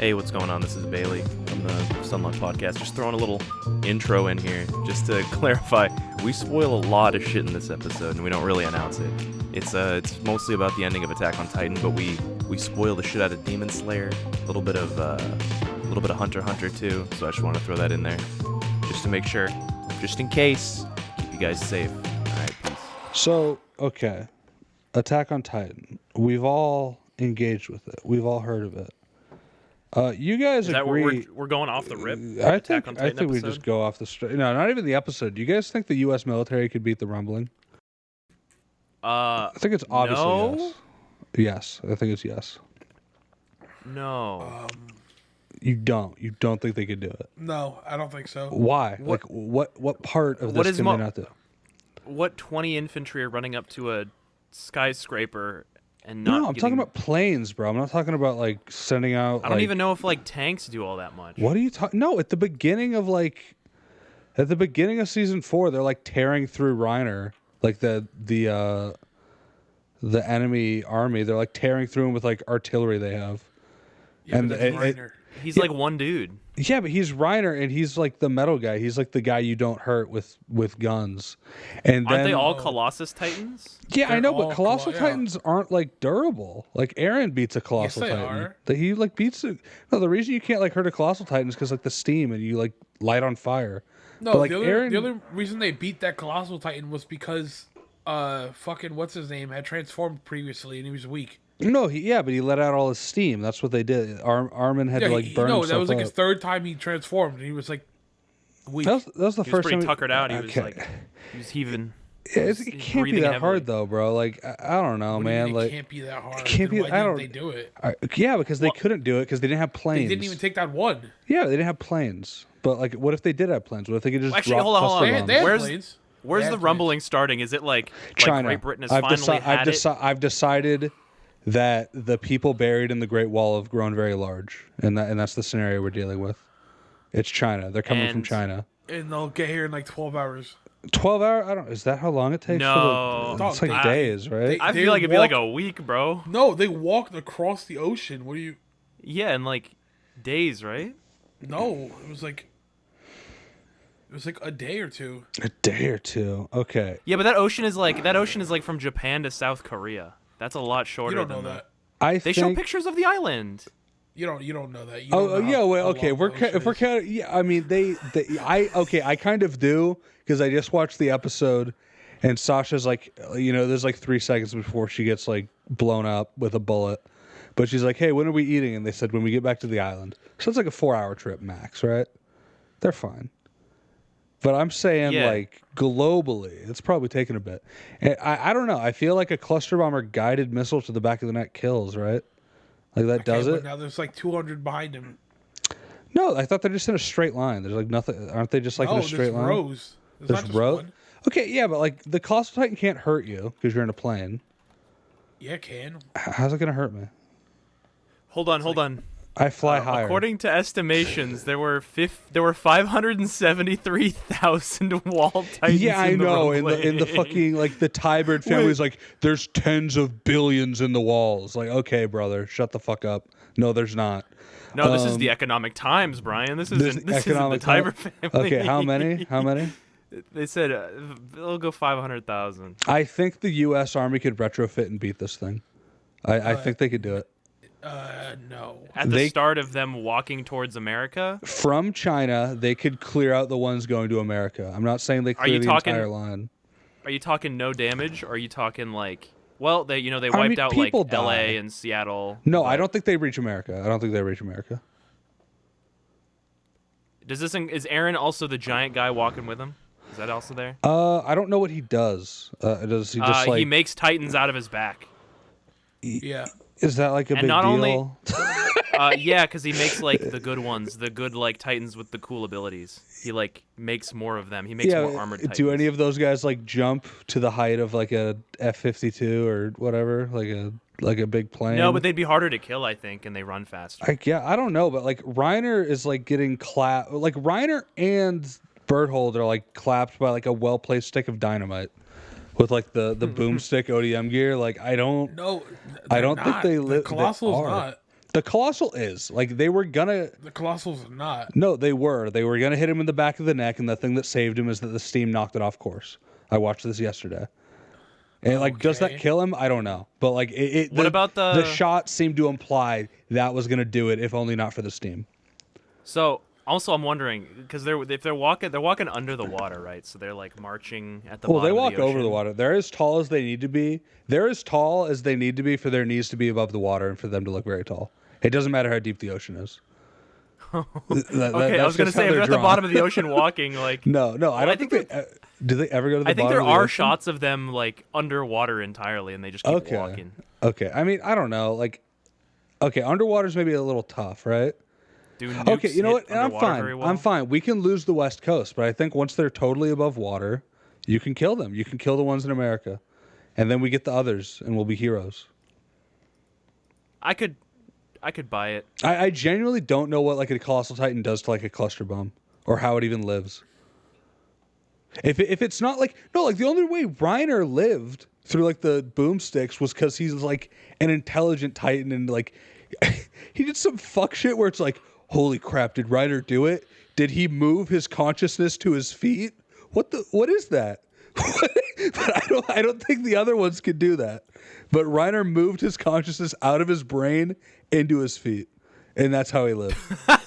Hey, what's going on? This is Bailey from the Stunlocked podcast. Just throwing a little intro in here just to clarify. We spoil a lot of shit in this episode, and we don't really announce it. It's mostly about the ending of Attack on Titan, but we spoil the shit out of Demon Slayer, a little bit of Hunter x Hunter too. So I just want to throw that in there, just to make sure, just in case, keep you guys safe. All right, peace. So okay, Attack on Titan. We've all engaged with it. We've all heard of it. You guys Is that agree? we're going off the rip? I Attack on Titan think we episode? just go off the straight. No, not even the episode. Do you guys think the U.S. military could beat the Rumbling? I think it's obviously no? yes. Yes, I think it's yes. No. You don't think they could do it? No, I don't think so. Why? Like what part of What this is can they not do? What 20 infantry are running up to a skyscraper and not No, I'm talking about planes, bro. I'm not talking about like sending out. I don't even know if like tanks do all that much. What are you talking? No, at the beginning of season 4, they're like tearing through Reiner, like the enemy army. They're like tearing through them with like artillery they have. Yeah, And but that's Reiner. He's like one dude. Yeah, but he's Reiner, and he's like the metal guy. He's like the guy you don't hurt with guns. And Aren't then, they all Colossus Titans? Yeah, I They're know, all but Colossal yeah. Titans aren't like durable. Like Eren beats a Colossal Yes, they Titan. are. That he like beats it. No, the reason you can't like hurt a Colossal Titan is because like the steam and you like light on fire. No, But, like, the other reason they beat that Colossal Titan was because fucking what's his name had transformed previously and he was weak. No, but he let out all his steam. That's what they did. Armin had to like burn no, himself that was like up. his third time he transformed and he was like weak. That was the He was first pretty time. tuckered out. He was Okay. like, he was heaving. Yeah, He's it can't be breathing that heavily. hard though, bro. Like I don't know, What do you man. mean Like it can't be that hard. can't Then be- why I didn't don't- they do it? yeah, because they couldn't do it because they didn't have planes. They didn't even take down one. Yeah, they didn't have planes. But like, what if they did have planes? What if they could just Actually, drop hold on. cluster They bombs? had Where's- planes. Where's They the had rumbling starting? Is it like China. Great Britain has I've finally had it? I've decided that the people buried in the Great Wall have grown very large, and that's the scenario we're dealing with. It's China. They're coming from And- China. And they'll get here in like 12 hours. 12 hour? I don't. Is that how long it takes? No. it's like Dog, days, right? I They feel like it'd be like walk- a week, bro. No, they walked across the ocean. What do you? Yeah, in like days, right? No, it was like a day or two. A day or two. Okay. Yeah, but that ocean is like from Japan to South Korea. That's a lot shorter You don't know than that. They show pictures of the island. You don't know that. You Oh don't know yeah, how well, long okay. the ocean If we're is. counting, yeah. I mean, I kind of do because I just watched the episode, and Sasha's like, there's like 3 seconds before she gets like blown up with a bullet, but she's like, hey, when are we eating? And they said when we get back to the island. So it's like a 4-hour trip max, right? They're fine. But I'm saying Yeah. like globally, it's probably taking a bit. And I don't know. I feel like a cluster bomb or guided missile to the back of the neck kills, right? Like that does Okay, it. but now there's like 200 behind him. No, I thought they're just in a straight line. There's like nothing. Aren't they just like in a straight there's line? rows. There's There's not just rows. one. Okay, yeah, but like the Colossal Titan can't hurt you because you're in a plane. Yeah, it can. How's it gonna hurt me? Hold on. I fly higher. According to estimations, there were 573,000 wall titans. Yeah, I in the know. In rumbling. the fucking like the Tybird family's like, there's tens of billions in the walls. Like, okay, brother, shut the fuck up. No, there's not. No, this is the Economic Times, Brian. This isn't the Economic Tiber family. Okay, how many? How many? They said they'll go 500,000. I think the U.S. Army could retrofit and beat this thing. I think they could do it. No. At the They- start of them walking towards America, From China, they could clear out the ones going to America. I'm not saying they clear you the talking- entire line. are you talking no damage, or are you talking like, well, they I wiped mean, out like people L.A. die. and Seattle. No, but I don't think they reach America. I don't think they reach America. is Aaron also the giant guy walking with him? Is that also there? I don't know what he does. Does he just like? he makes titans out of his back. Yeah. Is that like a And big not only- deal? Yeah, because he makes like the good ones, the good like titans with the cool abilities. He like makes more of them. He makes more armored titans. Do any of those guys like jump to the height of like a F-52 or whatever, like a big plane? No, but they'd be harder to kill, I think, and they run faster. I don't know, but like Reiner is like getting clapped. Like Reiner and Berthold are like clapped by like a well-placed stick of dynamite with like the boomstick ODM gear. Like I don't No. I they're don't think not. they The live. Colossal's they are. not. The Colossal is like they were gonna. The Colossal's not. No, they were. They were gonna hit him in the back of the neck, and the thing that saved him is that the steam knocked it off course. I watched this yesterday. And like, does that kill him? I don't know. But like, What about the shot seemed to imply that was gonna do it, if only not for the steam. So also, I'm wondering because if they're walking under the water, right? So they're like marching at the. Well, bottom they walk of the over the ocean. water. They're as tall as they need to be. They're as tall as they need to be for their knees to be above the water and for them to look very tall. It doesn't matter how deep the ocean is. Okay, I was gonna say if they're at the bottom of the ocean walking, like no, I don't think they. Do they ever go to the I think bottom there of the are ocean? shots of them like underwater entirely, and they just keep walking. Okay. I mean, I don't know. Like, okay, underwater's maybe a little tough, right? Okay, you know what? And I'm fine. Well? I'm fine. We can lose the West Coast, but I think once they're totally above water, you can kill them. You can kill the ones in America, and then we get the others, and we'll be heroes. I could buy it. I genuinely don't know what like a Colossal Titan does to like a cluster bomb, or how it even lives. If it's not like the only way Reiner lived through like the boomsticks was because he's like an intelligent Titan and like he did some fuck shit where it's like, holy crap, did Reiner do it? Did he move his consciousness to his feet? What is that? But I don't think the other ones could do that. But Reiner moved his consciousness out of his brain into his feet. And that's how he lived.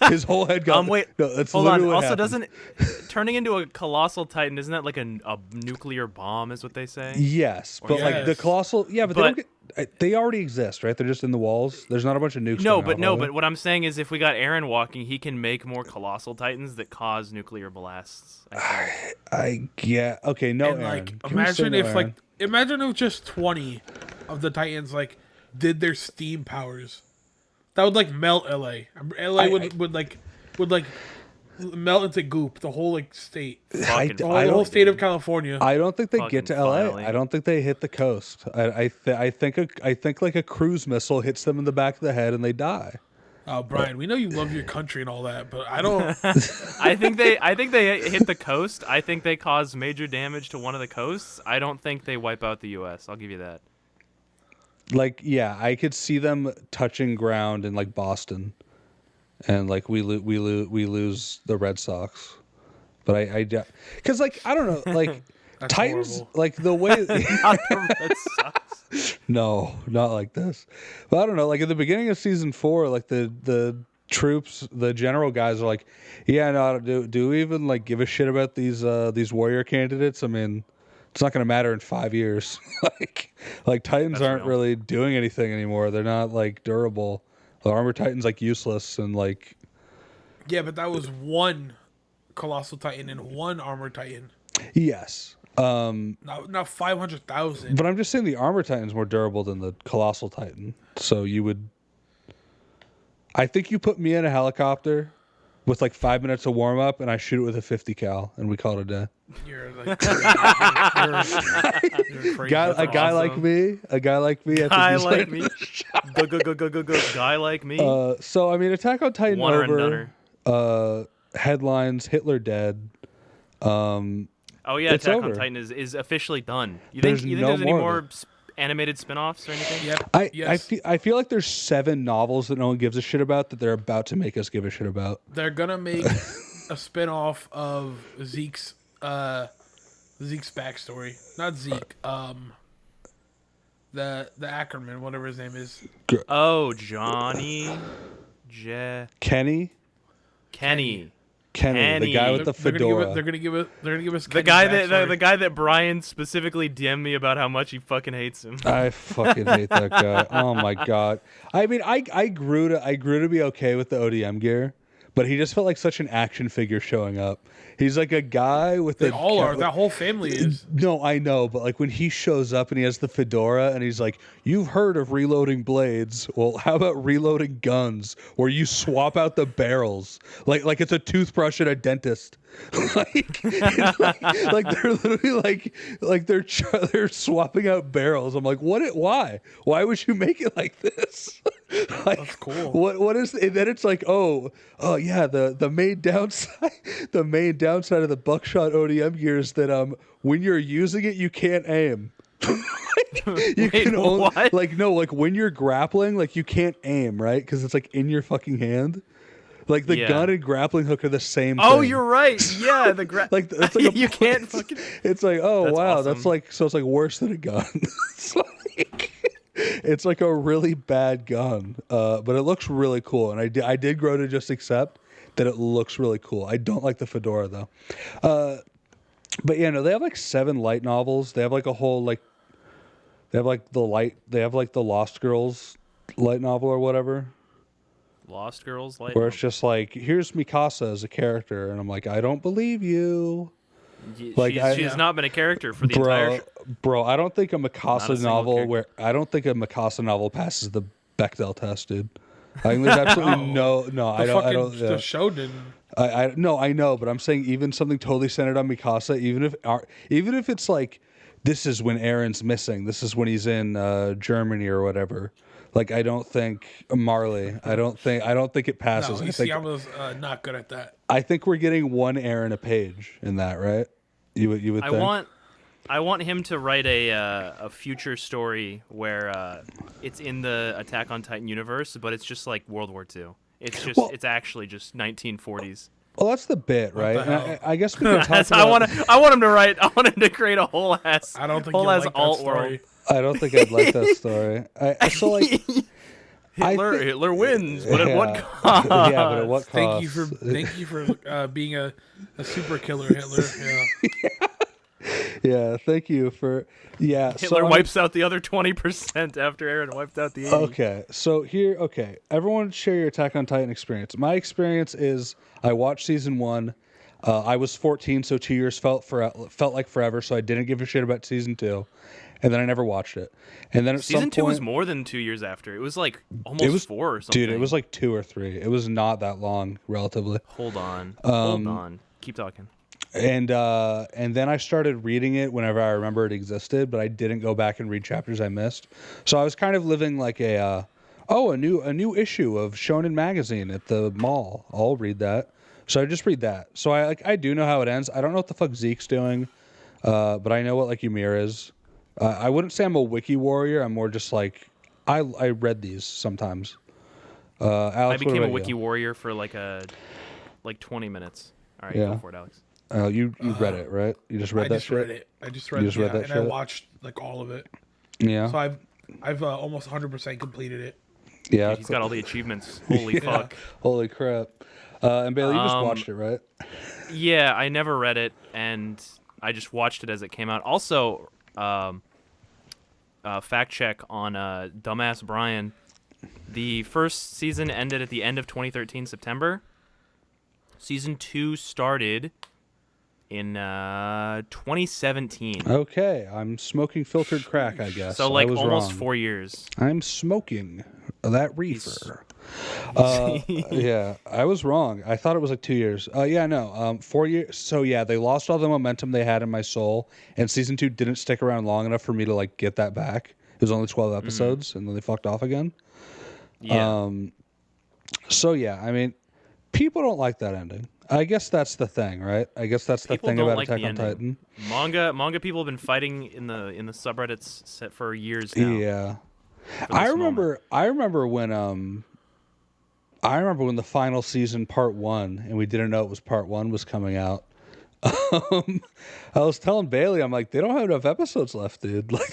His whole head got. Wait. No, that's hold on. literally what Also, happened. doesn't turning into a colossal titan isn't that like a nuclear bomb? Is what they say. Yes, but like the Yes. Colossal, yeah, but they don't get. They already exist, right? They're just in the walls. There's not a bunch of nukes. But what I'm saying is, if we got Aaron walking, he can make more colossal titans that cause nuclear blasts. I think. Okay, no, And Aaron. like, Can we say imagine no, if Aaron? imagine if just 20 of the Titans like did their steam powers. That would like melt LA. LA would melt into goop. The whole like state. Fucking The whole state of California. I don't think they get to Fucking LA. finally. I don't think they hit the coast. I think like a cruise missile hits them in the back of the head and they die. Oh, Brian, we know you love your country and all that, but I don't. I think they hit the coast. I think they cause major damage to one of the coasts. I don't think they wipe out the U.S. I'll give you that. Like, yeah, I could see them touching ground in like Boston, and like we lose the Red Sox, but I because like I don't know, like That's Titans, horrible. like the way. Not the Red Sox. No, not like this. But I don't know. Like at the beginning of season 4, like the troops, the general guys are like, yeah, no, do we even like give a shit about these warrior candidates? I mean, it's not going to matter in 5 years. like Titans That's aren't real. really doing anything anymore. They're not like durable. The armor Titan's like useless and like. Yeah, but that was one colossal Titan and one armor Titan. Yes. Not 500,000. But I'm just saying the armor Titan's more durable than the colossal Titan. So you would. I think you put me in a helicopter with like 5 minutes of warm up, and I shoot it with a 50 cal, and we call it a day. You're like you're crazy. A guy like me, I think Guy he's like me. Go. Guy like me. So I mean, Attack on Titan Oner and over. Headlines: Hitler dead. Oh yeah, it's Attack over. on Titan is officially done. You There's think no there's any more of more it. animated spin-offs or anything? Yep. Yes. I feel like there's 7 novels that no one gives a shit about that they're about to make us give a shit about. They're gonna make a spin-off of Zeke's backstory. Not Zeke. The Ackerman, whatever his name is. Oh, Johnny, Kenny, Kenny, the guy with the fedora. They're gonna give us the Kenny's guy backstory. the guy that Brian specifically DM'd me about how much he fucking hates him. I fucking hate that guy. Oh my god. I mean, I grew to be okay with the ODM gear, but he just felt like such an action figure showing up. He's like a guy with They all are. That whole family is. No, I know, but like when he shows up and he has the fedora and he's like, "You've heard of reloading blades? Well, how about reloading guns, where you swap out the barrels like it's a toothbrush at a dentist?" like they're literally like they're swapping out barrels. I'm like, why would you make it like this? Like, That's cool. What is? And then it's like, oh yeah, the main downside of the buckshot ODM gear is that when you're using it, you can't aim. You Wait, can only, what? like no, like when you're grappling, like you can't aim, right? Because it's like in your fucking hand. Like the Yeah. gun and grappling hook are the same Oh, thing. you're right. Yeah, the Like it's like you can't fucking. It's like, oh That's wow, awesome. that's like, so it's like worse than a gun. It's like a really bad gun, but it looks really cool, and I did grow to just accept that it looks really cool. I don't like the fedora though, but yeah, no, they have like 7 light novels. They have like a whole like, they have like the Lost Girls light novel or whatever, Lost Girls, like where it's just like, here's Mikasa as a character, and I'm like, I don't believe you. Like, she has not been a character for the entire. Bro, I don't think a Not a Mikasa single novel character. I don't think a Mikasa novel passes the Bechdel test, dude. I think there's absolutely no. I don't. The show didn't. No, I know, but I'm saying even something totally centered on Mikasa, even if it's like, this is when Aaron's missing, this is when he's in Germany or whatever. Like, I don't think Marley. I don't think it passes. No, I think Isayama's not good at that. I think we're getting one Aaron a page in that, right? You would think. I want him to write a future story where it's in the Attack on Titan universe, but it's just like World War II. It's just it's actually just 1940s. Well, that's the bit, right? the And hell? I guess we can talk That's, about. I want him to write. I want him to create a whole ass. I don't think whole you'll ass like that alt story. world. I don't think I'd like that story. So like, Hitler wins, but at what yeah. cost? Yeah, but at what cost? Thank you for being a super killer, Hitler. Yeah. Yeah, thank you for. Yeah, Hitler so wipes out the other 20% after Aaron wiped out the 80. Okay, so here, everyone share your Attack on Titan experience. My experience is I watched season 1. I was 14, so 2 years felt like forever. So I didn't give a shit about season 2, and then I never watched it. And then at Season some 2 point, was more than 2 years after. It was like almost 4 or something. dude, it was like 2 or 3. It was not that long, relatively. Hold on. Keep talking. And then I started reading it whenever I remember it existed, but I didn't go back and read chapters I missed. So I was kind of living like a new issue of Shonen magazine at the mall. I'll read that. So I just read that. So I do know how it ends. I don't know what the fuck Zeke's doing, but I know what like Ymir is. I wouldn't say I'm a wiki warrior. I'm more just like I read these sometimes. Alex, I what became a about wiki you? warrior for like 20 minutes. All right, Yeah. go for it, Alex. You read it, right? You just read I that just shit. read it. I just read You just read that and shit? I watched like all of it. Yeah. So I've almost 100% completed it. Yeah. He's got all the achievements. Holy Yeah. fuck. Holy crap. And Bailey, you just watched it, right? Yeah, I never read it, and I just watched it as it came out. Also, fact check on Dumbass Brian. The first season ended at the end of 2013, September. Season 2 started in 2017. Okay, I'm smoking filtered crack, I guess. So I like was almost wrong. 4 years. I'm smoking that reefer. Yeah, I was wrong. I thought it was like 2 years. 4 years. So yeah, they lost all the momentum they had in my soul, and season 2 didn't stick around long enough for me to like get that back. It was only 12 episodes, and then they fucked off again. Yeah. So yeah, I mean, people don't like that ending. I guess that's the thing, right? I guess that's the People thing don't about like Attack the on ending. Titan. Manga people have been fighting in the subreddits set for years now. Yeah. for this moment. I remember when the final season part 1 and we didn't know it was part 1 was coming out. I was telling Bailey, I'm like, they don't have enough episodes left, dude. Like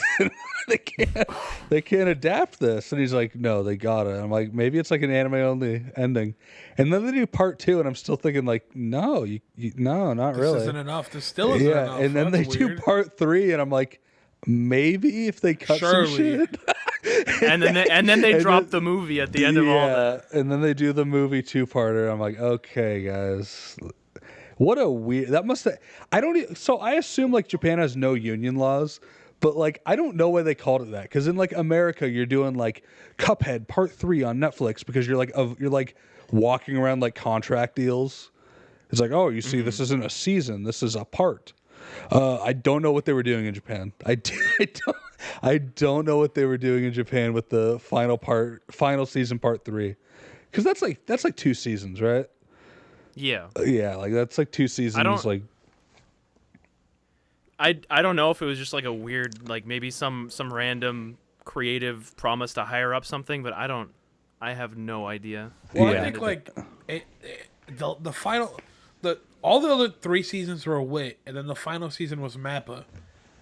they can't adapt this. And he's like, no, they got it. I'm like, maybe it's like an anime only ending. And then they do part 2 and I'm still thinking like, no, no, not This really. isn't enough. This still isn't Yeah, enough. and then That's they do weird. part 3 and I'm like, maybe if they cut some Surely. shit. and then they And drop then- the movie at the end of all that. and then they do the movie 2-parter. I'm like, okay, guys, what a weird. That must have. So I assume like Japan has no union laws, but like I don't know why they called it that. Because in like America, you're doing like Cuphead Part 3 on Netflix because you're like walking around like contract deals. It's like, oh, you see, this isn't a season. This is a part. I don't know what they were doing in Japan. I don't know what they were doing in Japan with the final season part 3, because that's like 2 seasons, right? Yeah. Yeah, like that's like 2 seasons. I don't know if it was just like a weird, like maybe some random creative promise to hire up something, but I have no idea. Well, Yeah. I think like the final, all the other 3 seasons were Wit, and then the final season was Mappa.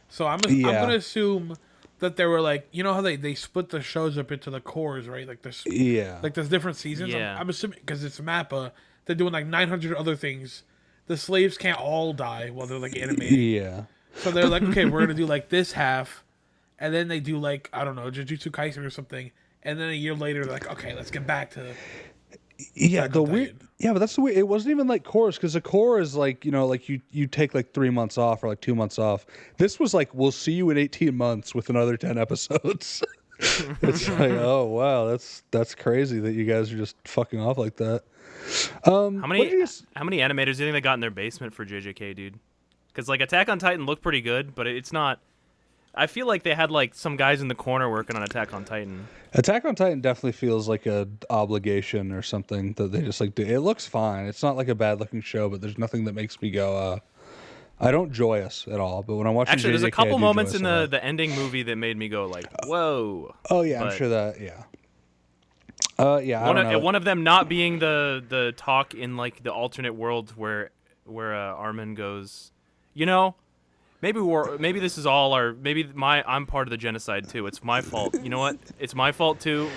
So I'm gonna assume that they were like, you know how they split the shows up into the cores, right? Like there's different seasons. Yeah. I'm assuming because it's Mappa, they're doing like 900 other things. The slaves can't all die while they're like animating. Yeah. So they're like, okay, we're gonna do like this half, and then they do like, I don't know, Jujutsu Kaisen or something, and then a year later they're like, okay, let's get back to Yeah, Attack the on weird. Titan. Yeah, but that's the way. It wasn't even like chorus because the core is like like you take like 3 months off or like 2 months off. This was like we'll see you in 18 months with another 10 episodes. It's like oh wow, that's crazy that you guys are just fucking off like that. How many animators do you think they got in their basement for JJK, dude? Because like Attack on Titan looked pretty good, but it's not. I feel like they had like some guys in the corner working on Attack on Titan. Attack on Titan definitely feels like a obligation or something that they just like do. It looks fine. It's not like a bad looking show, but there's nothing that makes me go. I don't joyous at all. But when I'm watching, Actually, there's a JJK, couple I do moments joyous in a lot. the ending movie that made me go like, whoa. Oh yeah, I'm but- sure that yeah. Yeah, I don't know. One of them not being the talk in like the alternate world where Armin goes, you know, maybe this is all I'm part of the genocide too. It's my fault. You know what? It's my fault too.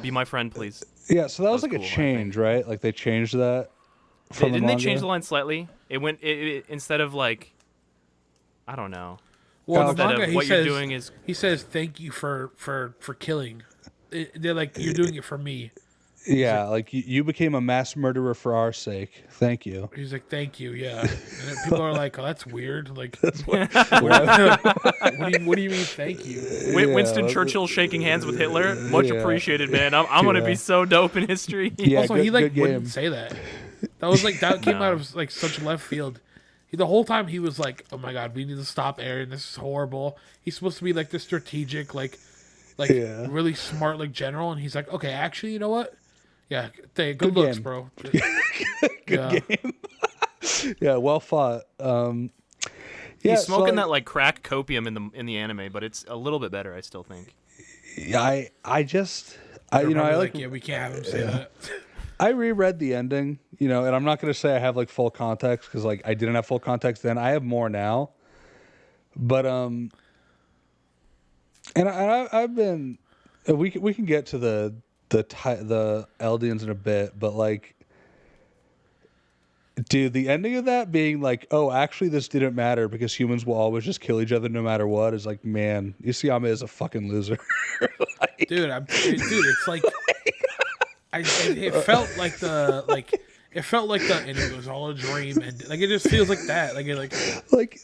Be my friend, please. Yeah, so that was like cool, a I change, right? Like they changed that from Didn't the they manga? change the line slightly? It instead of like, I don't know. Well, in the Instead manga, of he what says, you're doing is he says, "Thank you for killing." They're like, "You're doing it for me." Yeah, like you became a mass murderer for our sake. Thank you. He's like, "Thank you, yeah." And then people are like, "Oh, that's weird." Like, What- what do you mean, thank you? Winston Churchill shaking hands with Hitler. Much Yeah. appreciated, man. I'm gonna Yeah. be so dope in history. Yeah, Also, good- he like good wouldn't game. say that. That was like that came No. out of like such left field. The whole time he was like, "Oh my god, we need to stop Eren. This is horrible." He's supposed to be like the strategic, like Yeah. really smart, like general, and he's like, "Okay, actually, you know what? Yeah, good Good looks, game. bro." Good game. Yeah, well fought. Yeah, He's so, smoking like, that like crack copium in the anime, but it's a little bit better, I still think. Yeah, I They're you know I probably like yeah, we can't have him say that. I reread the ending, you know, and I'm not going to say I have like full context because like I didn't have full context then. I have more now, but and I've been we can get to the Eldians in a bit, but like, dude, the ending of that being like, oh, actually this didn't matter because humans will always just kill each other no matter what is like, man, Isayama is a fucking loser. Dude, it's like it felt like and it was all a dream, and like it just feels like that, like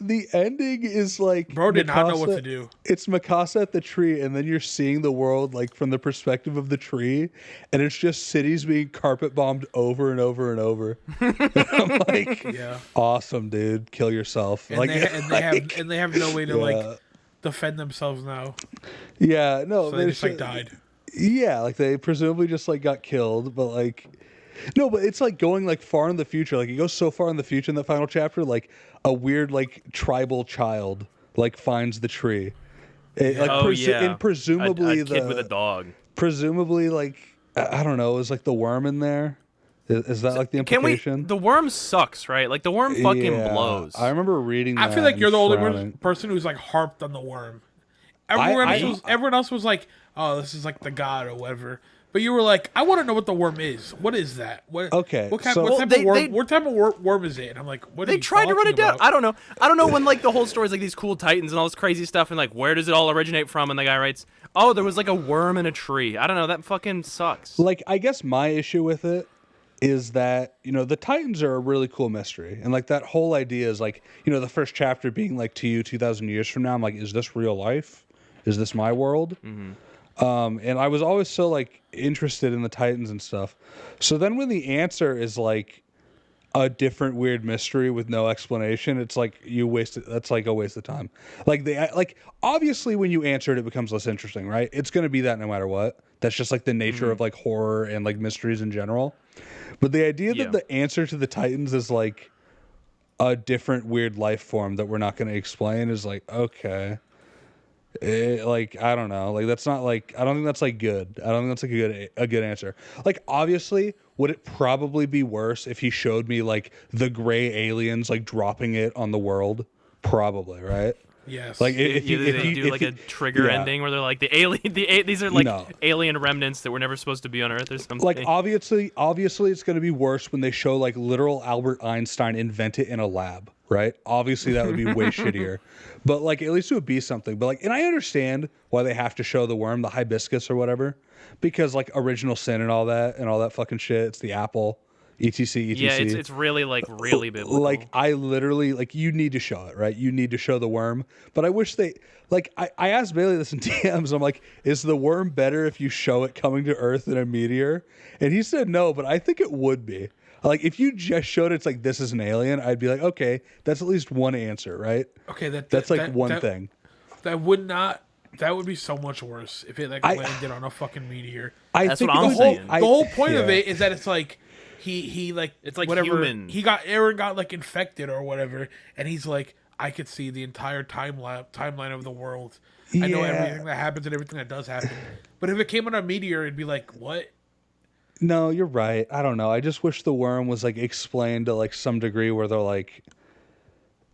the ending is like bro did not know what Mikasa- to do. It's Mikasa at the tree, and then you're seeing the world like from the perspective of the tree, and it's just cities being carpet bombed over and over and over. And I'm like, Yeah, awesome, dude, kill yourself. and like, they have no way to yeah. like defend themselves now, yeah, no, so they there's just like died. Yeah, like they presumably just like got killed, but like no, but it's like going like far in the future. Like it goes so far in the future in the final chapter, like a weird like tribal child like finds the tree. Like and presumably a kid with a dog. Presumably like I don't know, is like the worm in there? Is that like the implication? The worm sucks, right? Like the worm fucking Yeah, blows. I remember reading that. I feel like and you're the only frowning. person who's like harped on the worm. I- Everyone else was like, "Oh, this is like the god or whatever." But you were like, "I want to know what the worm is. What is that? What? Okay, What, kind, so- what Well, type they- of worm? they- What type of worm is it?" And I'm like, "What?" Are They you tried to run talking it down. about? I don't know when like the whole story is like these cool titans and all this crazy stuff and like where does it all originate from? And the guy writes, "Oh, there was like a worm in a tree." I don't know. That fucking sucks. Like I guess my issue with it is that you know the Titans are a really cool mystery, and like that whole idea is like you know the first chapter being like to you 2,000 years from now. I'm like, is this real life? Is this my world? And I was always so like interested in the Titans and stuff. So then when the answer is like a different weird mystery with no explanation, it's like you wasted. That's like a waste of time. Like obviously when you answer it, it becomes less interesting, right? It's going to be that no matter what. That's just like the nature of like horror and like mysteries in general. But the idea Yeah. that the answer to the Titans is like a different weird life form that we're not going to explain is like, okay. Like, I don't know. Like, that's not like, I don't think that's like good. I don't think that's like a good answer. Like, obviously, would it probably be worse if he showed me like the gray aliens like dropping it on the world? Probably, right? Yes. Like, They do like a trigger ending where they're like these are like alien remnants that were never supposed to be on Earth or something. Like, obviously, it's going to be worse when they show like literal Albert Einstein invent it in a lab, right? Obviously, that would be way shittier. But like, at least it would be something. But like, and I understand why they have to show the worm, the hibiscus or whatever, because like original sin and all that fucking shit. It's the apple. etc. Yeah, it's really like really biblical. Like, I literally, like, you need to show it, right? You need to show the worm. But I wish they, like, I asked Bailey this in DMs. I'm like, is the worm better if you show it coming to Earth in a meteor? And he said no, but I think it would be. Like, if you just showed it's like, this is an alien, I'd be like, okay, that's at least one answer, right? Okay, that's like one thing. That would be so much worse if it like landed on a fucking meteor. That's what I'm saying. The whole point of it is that it's like he like it's like whatever human. Aaron got like infected or whatever, and he's like, I could see the entire timeline of the world. I know everything that happens and everything that does happen. But if it came on a meteor, it'd be like, what? No, you're right. I don't know. I just wish the worm was like explained to like some degree where they're like,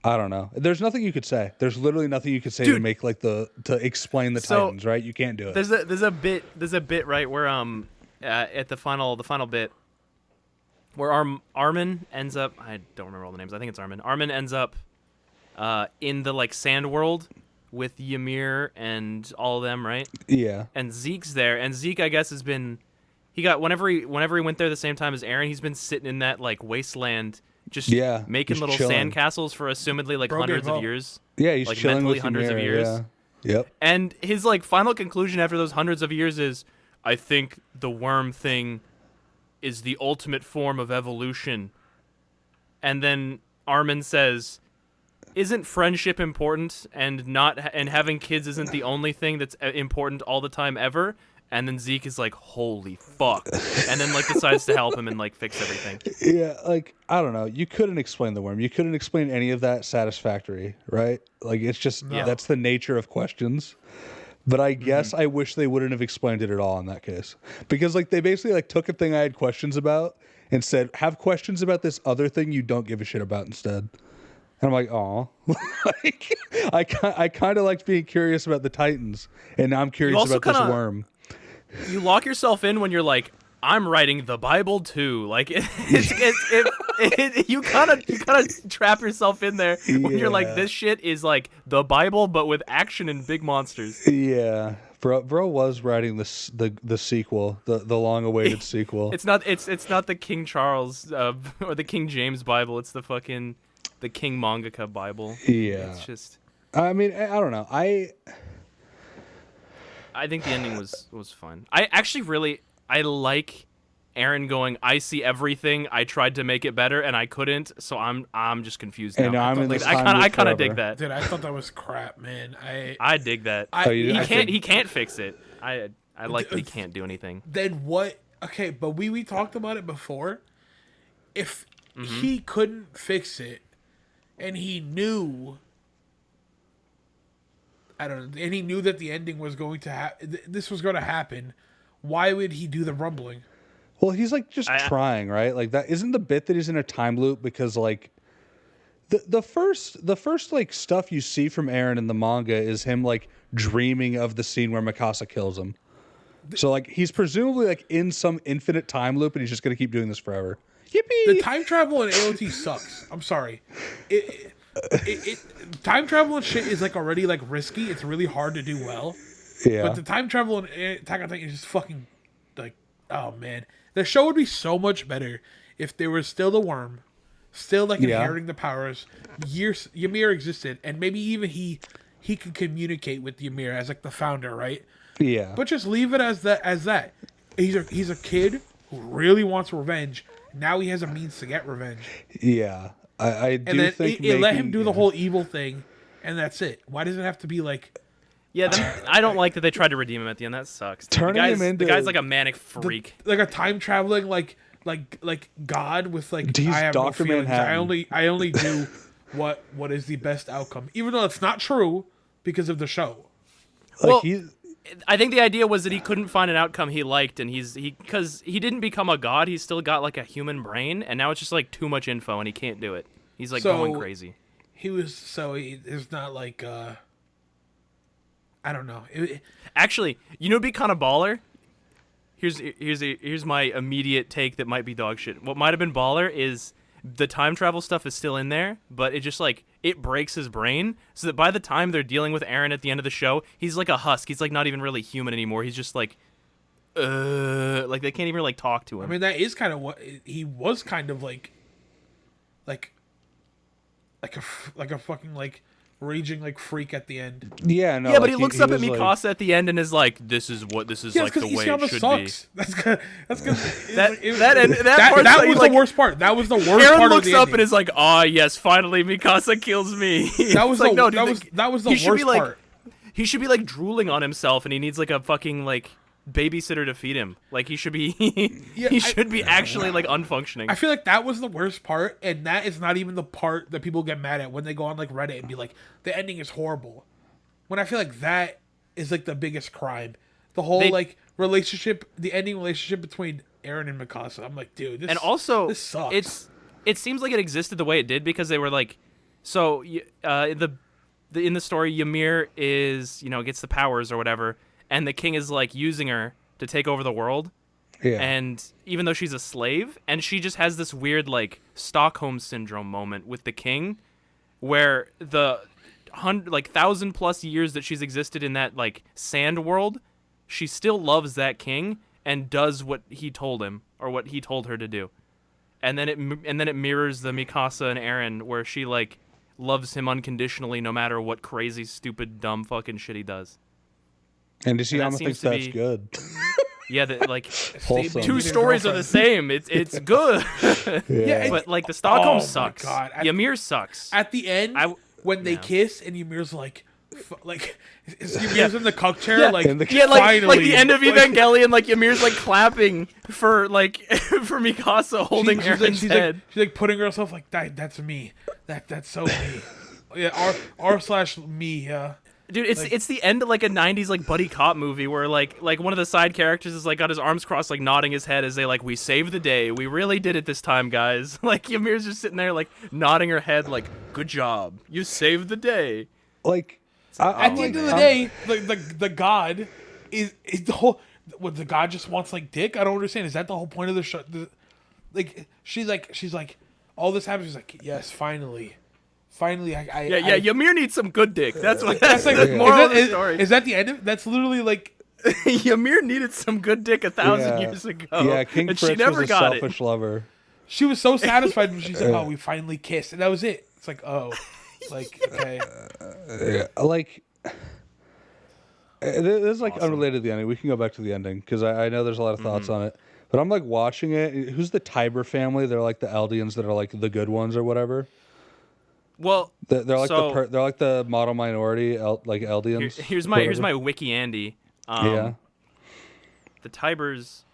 I don't know. There's nothing you could say. There's literally nothing you could say to make like to explain the Titans, right? You can't do it. There's a bit right where at the final bit where Armin ends up, I don't remember all the names. I think it's Armin. Armin ends up in the like sand world with Ymir and all of them, right? Yeah. And Zeke's there, and Zeke I guess has been whenever he went there the same time as Aaron, he's been sitting in that like wasteland just making little sand castles for assumedly like hundreds of years. Yeah, he's like chilling mentally with hundreds Ymir, of years. Yeah. Yep. And his like final conclusion after those hundreds of years is, I think the worm thing is the ultimate form of evolution. And then Armin says, isn't friendship important, and having kids isn't the only thing that's important all the time ever? And then Zeke is like, holy fuck. And then like decides to help him and like fix everything. Yeah, like, I don't know. You couldn't explain the worm. You couldn't explain any of that satisfactory, right? Like, it's just, that's the nature of questions. But I guess I wish they wouldn't have explained it at all in that case. Because like they basically like took a thing I had questions about and said, have questions about this other thing you don't give a shit about instead. And I'm like, oh, like, I kind of liked being curious about the Titans, and now I'm curious about this worm. You lock yourself in when you're like, I'm writing the Bible too. Like you kind of trap yourself in there when you're like, this shit is like the Bible but with action and big monsters. Yeah, bro was writing the sequel, the long-awaited sequel. It's not the King Charles or the King James Bible. It's the fucking the King Mangaka Bible. Yeah, it's just. I mean, I don't know. I think the ending was fun. I actually I like Aaron going, I see everything. I tried to make it better and I couldn't, so I'm just confused now. I kind of dig that. Dude, I thought that was crap, man. I dig that. He can't fix it. I like that he can't do anything. Then what? Okay, but we talked about it before. If he couldn't fix it and he knew, I don't know, and he knew that the ending was going to this was going to happen, why would he do the rumbling? Well, he's like just trying, right? Like, that isn't the bit that he's in a time loop, because like the first like stuff you see from Aaron in the manga is him like dreaming of the scene where Mikasa kills him. So like he's presumably like in some infinite time loop, and he's just gonna keep doing this forever. Yippee! The time travel in AOT sucks. I'm sorry. Time travel and shit is like already like risky. It's really hard to do well. Yeah. But the time travel in Attack on Titan is just fucking like, oh man. The show would be so much better if there was still the worm, still like inheriting the powers. Ymir existed, and maybe even he could communicate with Ymir as like the founder, right? Yeah. But just leave it as that. He's a kid who really wants revenge. Now he has a means to get revenge. Yeah. I do and think then let him do the whole evil thing, and that's it. Why does it have to be like? Yeah, I don't like that they tried to redeem him at the end. That sucks. The guy's like a manic freak. Like a time traveling like like God with like He's I have Dr. no feelings. Manhattan. I only do what is the best outcome, even though it's not true because of the show. Like Well, he's I think the idea was that he couldn't find an outcome he liked, and because he didn't become a god, he's still got like a human brain, and now it's just like too much info, and he can't do it. He's like going crazy. It's not like I don't know. Actually, you know, it'd be kind of baller. Here's my immediate take that might be dog shit. What might have been baller is the time travel stuff is still in there, but it just like it breaks his brain so that by the time they're dealing with Aaron at the end of the show, he's like a husk. He's like not even really human anymore. He's just like they can't even like talk to him. I mean, that is kind of what he was, kind of like a fucking like raging like freak at the end. yeah, no. Yeah, but like, he looks up at was, Mikasa at the end and is like, "This is like the way it should sucks. be." That's because that was like, the worst part. That was the worst Aaron part. looks of the up ending. and is like, "Ah, yes, finally, Mikasa kills me." That was like, the, no, dude, that was the he should worst be like, part. he should be like drooling on himself, and he needs like a fucking like babysitter to feed him. Like he should be, he should be actually like unfunctioning. I feel like that was the worst part, and that is not even the part that people get mad at when they go on like Reddit and be like, the ending is horrible. When I feel like that is like the biggest crime. The whole like relationship, the ending relationship between Aaron and Mikasa. I'm like, dude, this sucks. It seems like it existed the way it did because they were like, so in the story, Ymir is, you know, gets the powers or whatever, and the king is like using her to take over the world. Yeah. And even though she's a slave, and she just has this weird like Stockholm syndrome moment with the king, where the 1,000+ years that she's existed in that like sand world, she still loves that king and does what he told him or what he told her to do. And then it mirrors the Mikasa and Eren, where she like loves him unconditionally no matter what crazy, stupid, dumb fucking shit he does. And Ishiyama thinks that's be, good. Yeah, that like Wholesome. two stories are the same. It's good. Yeah, but like the Stockholm my sucks. God. Ymir sucks. At the end, when they kiss and Ymir's like Ymir's in the cuck chair, like the end of Evangelion, like Ymir's like clapping for for Mikasa holding Eren's head. She's like putting herself like that's me. That's so me. Yeah, r/me. Yeah. Dude, it's the end of like a 90s like buddy cop movie where like one of the side characters is like got his arms crossed, like nodding his head as they like, we saved the day, we really did it this time, guys. Like Ymir's just sitting there like nodding her head like, good job, you saved the day. Like at the end of the day, the god is the whole. What, the god just wants like dick? I don't understand. Is that the whole point of the show? She's like, all this happens. She's like, yes, finally, Ymir needs some good dick. That's what. That's like the moral of the story. Is that the end of it? That's literally like. Ymir needed some good dick 1,000 years ago. Yeah, King and Fritz she never was a got selfish lover. She was so satisfied when she said, "Oh, we finally kissed," and that was it. It's like, oh, like okay. Like this is like unrelated to the ending. We can go back to the ending because I know there's a lot of thoughts on it. But I'm like watching it. Who's the Tiber family? They're like the Eldians that are like the good ones or whatever. Well, they're like they're like the model minority, like Eldians. Here's my wiki Andy. Yeah. The Tibers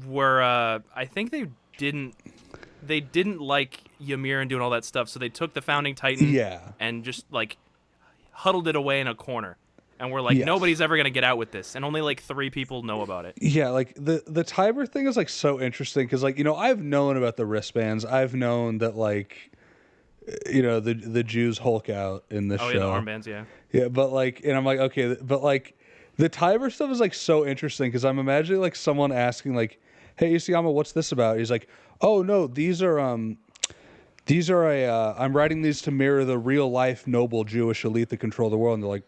were I think they didn't like Ymir and doing all that stuff, so they took the founding Titan and just like huddled it away in a corner. And we're like, nobody's ever going to get out with this. And only like 3 people know about it. Yeah, like the Tiber thing is like so interesting because like, you know, I've known about the wristbands. I've known that like, you know, the Jews Hulk out in this show. Oh, yeah, the armbands, yeah. Yeah, but like, and I'm like, okay, but like the Tiber stuff is like so interesting because I'm imagining like someone asking like, hey, Isayama, what's this about? He's like, oh, no, these are I'm writing these to mirror the real life noble Jewish elite that control the world. And they're like,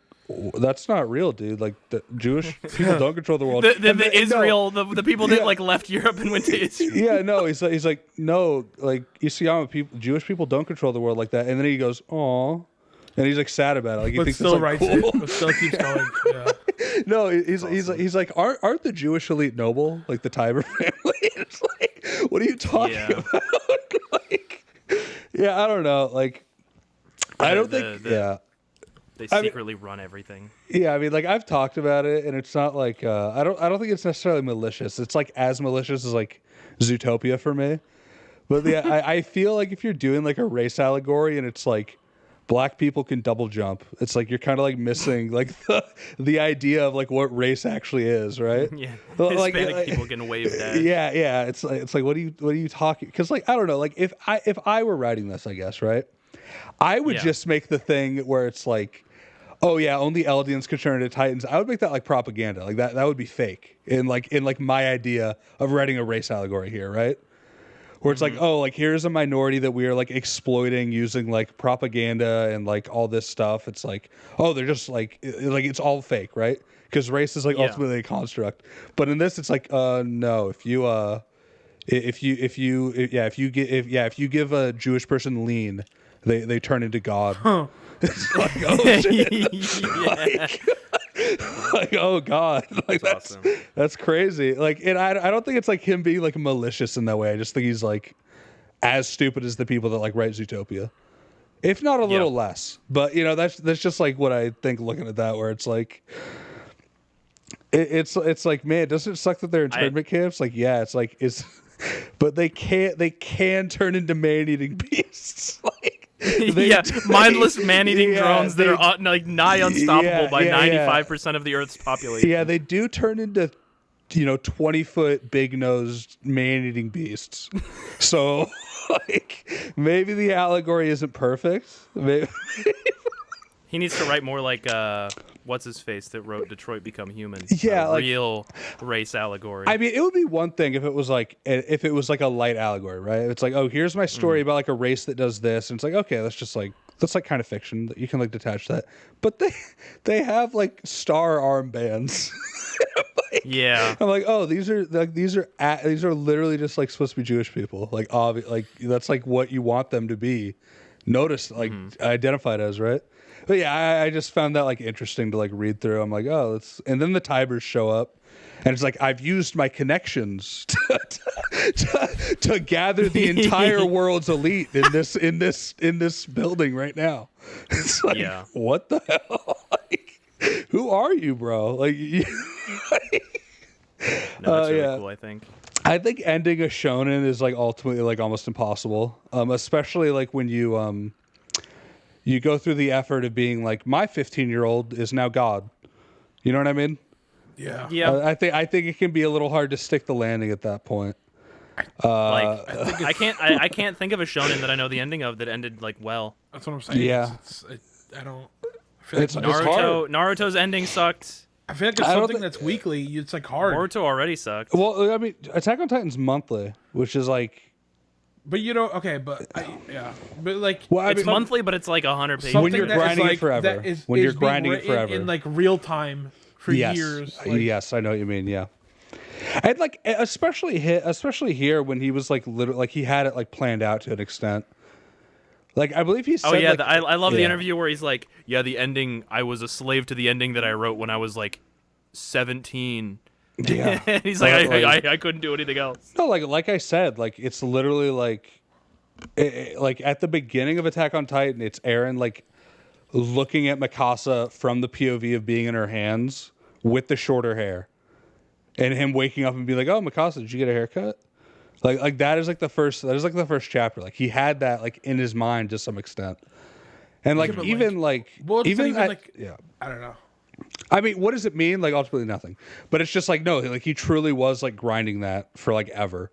that's not real, dude. Like the Jewish people don't control the world. The people that like left Europe and went to Israel. Yeah, no, he's like, no, like Isayama Jewish people don't control the world like that. And then he goes, "Aw," and he's like sad about it. Like he thinks still it's like, writes cool. it, but still keeps going. Yeah. No, he's like, aren't the Jewish elite noble, like the Tiber family? It's like, what are you talking about? Like, yeah, I don't know. Like, I don't think. They secretly run everything. Yeah, I mean, like I've talked about it, and it's not like I don't think it's necessarily malicious. It's like as malicious as like Zootopia for me. But I feel like if you're doing like a race allegory and it's like black people can double jump, it's like you're kind of like missing like the idea of like what race actually is, right? Yeah, like, Hispanic people can wave that. Yeah. It's like what are you talking? Because like I don't know, like if I were writing this, I guess, right, I would just make the thing where it's like, oh yeah, only Eldians could turn into Titans. I would make that like propaganda, like that would be fake in like my idea of writing a race allegory here, right? Where it's like, oh, like here's a minority that we are like exploiting using like propaganda and like all this stuff. It's like, oh, they're just like it's all fake, right? Because race is like ultimately a construct. But in this, it's like, no, if you give a Jewish person lean, they turn into God. Huh. It's like, oh shit. Like, oh god, like that's awesome. That's crazy. Like, and I don't think it's like him being like malicious in that way. I just think he's like as stupid as the people that like write Zootopia, if not a little less. But you know, that's just like what I think looking at that, where it's like it's like, man, doesn't it suck that they're internment camps? Like, yeah, it's like but they can turn into man-eating beasts. Like, mindless man-eating drones that are like nigh unstoppable by 95% of the Earth's population. Yeah, they do turn into 20-foot big-nosed man-eating beasts. So like maybe the allegory isn't perfect. Maybe. He needs to write more like what's his face that wrote Detroit Become Human. Yeah, like, real race allegory. I mean, it would be one thing if it was like a light allegory, right? It's like, oh, here's my story about like a race that does this, and it's like, okay, that's like kind of fiction that you can like detach that. But they have like star armbands. I'm like, oh, these are literally just like supposed to be Jewish people. Like, like that's like what you want them to be. Noticed, like identified as, right? But yeah, I just found that like interesting to like read through. I'm like, oh, and then the Tybers show up, and it's like I've used my connections to gather the entire world's elite in this building right now. It's like, what the hell? Like, who are you, bro? Like, that's really cool. I think ending a shonen is like ultimately like almost impossible, especially like when you go through the effort of being like, my 15-year-old is now God. You know what I mean? Yeah. I think it can be a little hard to stick the landing at that point. I can't think of a shonen that I know the ending of that ended like well. That's what I'm saying. Yeah. I don't. I feel like Naruto's ending sucked. I feel like it's something that's weekly. It's like hard. Boruto already sucked. Well, I mean, Attack on Titan's monthly, which is like. But but like, it's monthly, but it's like 100 pages. When you're grinding it forever. When you're grinding it forever in like real time for years. Like, yes, I know what you mean. Yeah, and like especially here when he was like literally like he had it like planned out to an extent. Like I believe he said. Oh yeah, I love the interview where he's like, yeah, the ending. I was a slave to the ending that I wrote when I was like 17. Yeah, and he's like, I couldn't do anything else. No, like I said, like it's literally like at the beginning of Attack on Titan, it's Eren like looking at Mikasa from the POV of being in her hands with the shorter hair, and him waking up and being like, "Oh, Mikasa, did you get a haircut?" Like that is like the first chapter. Like he had that like in his mind to some extent, and like I don't know. I mean, what does it mean? Like ultimately nothing, but it's just like no, like he truly was like grinding that for like ever,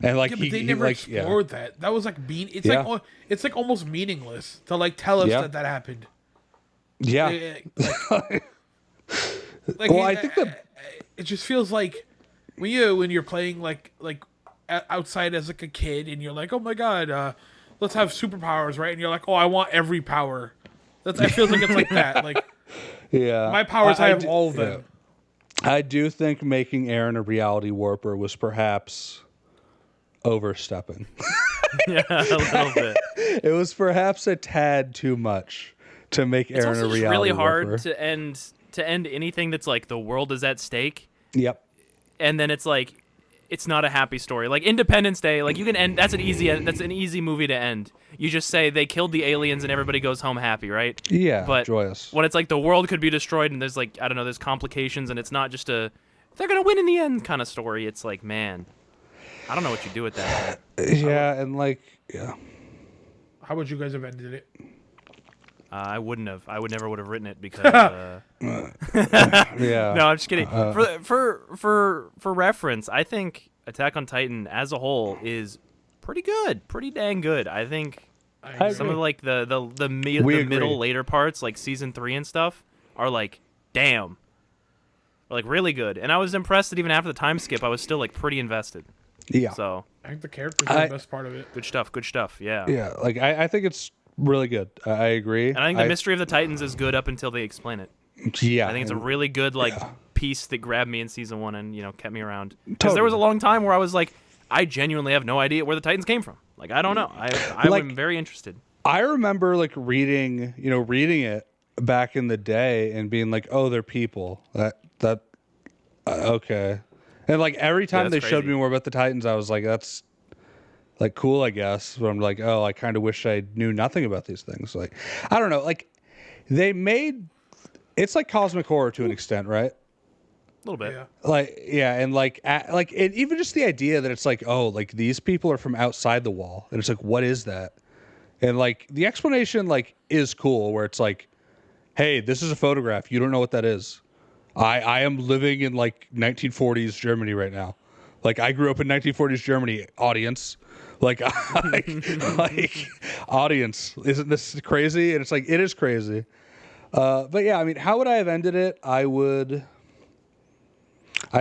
and like but they never explored that. That was like it's like almost meaningless to like tell us that happened. Yeah. Well, I think that it just feels like when you're playing like outside as like a kid and you're like, oh my god, let's have superpowers, right? And you're like, oh, I want every power. I feel like it's like that, like. Yeah, my powers. I have all of them. Yeah. I do think making Eren a reality warper was perhaps overstepping. Yeah, a little bit. It was perhaps a tad too much to make Eren a reality warper. It's really hard to end anything that's like the world is at stake. Yep. And then it's like it's not a happy story. Like Independence Day, like you can end. That's an easy movie to end. You just say they killed the aliens and everybody goes home happy, right? Yeah, but joyous. When it's like the world could be destroyed and there's like I don't know, there's complications and it's not just a they're gonna win in the end kind of story. It's like, man, I don't know what you do with that. Yeah, and like, yeah. How would you guys have ended it? I wouldn't have. I would never would have written it because. Yeah. No, I'm just kidding. For reference, I think Attack on Titan as a whole is pretty good, pretty dang good. I think I some agree. of like the middle later parts, like season 3 and stuff, are like damn, are, like really good. And I was impressed that even after the time skip, I was still like pretty invested. Yeah. So I think the characters are the best part of it. good stuff. Good stuff. Yeah. Yeah, like I think it's really good. I agree. And I think the mystery of the Titans is good up until they explain it. Yeah. I think it's a really good piece that grabbed me in season 1 and kept me around. Because Totally. there was a long time where I was like, I genuinely have no idea where the Titans came from. Like I don't know. I Like, am very interested. I remember like reading it back in the day and being like, oh, they're people. Okay. And like every time they that's showed crazy. me more about the Titans, I was like, that's like cool, I guess. But I'm like, oh, I kind of wish I knew nothing about these things. Like, I don't know. Like, it's like cosmic horror to an extent, right? A little bit. Yeah. Like, yeah, and and even just the idea that it's like, oh, like these people are from outside the wall, and it's like, what is that? And like the explanation like is cool, where it's like, hey, this is a photograph. You don't know what that is. I am living in like 1940s Germany right now. Like I grew up in 1940s Germany. Audience, like audience, isn't this crazy? And it's like it is crazy. But yeah, I mean, how would I have ended it? I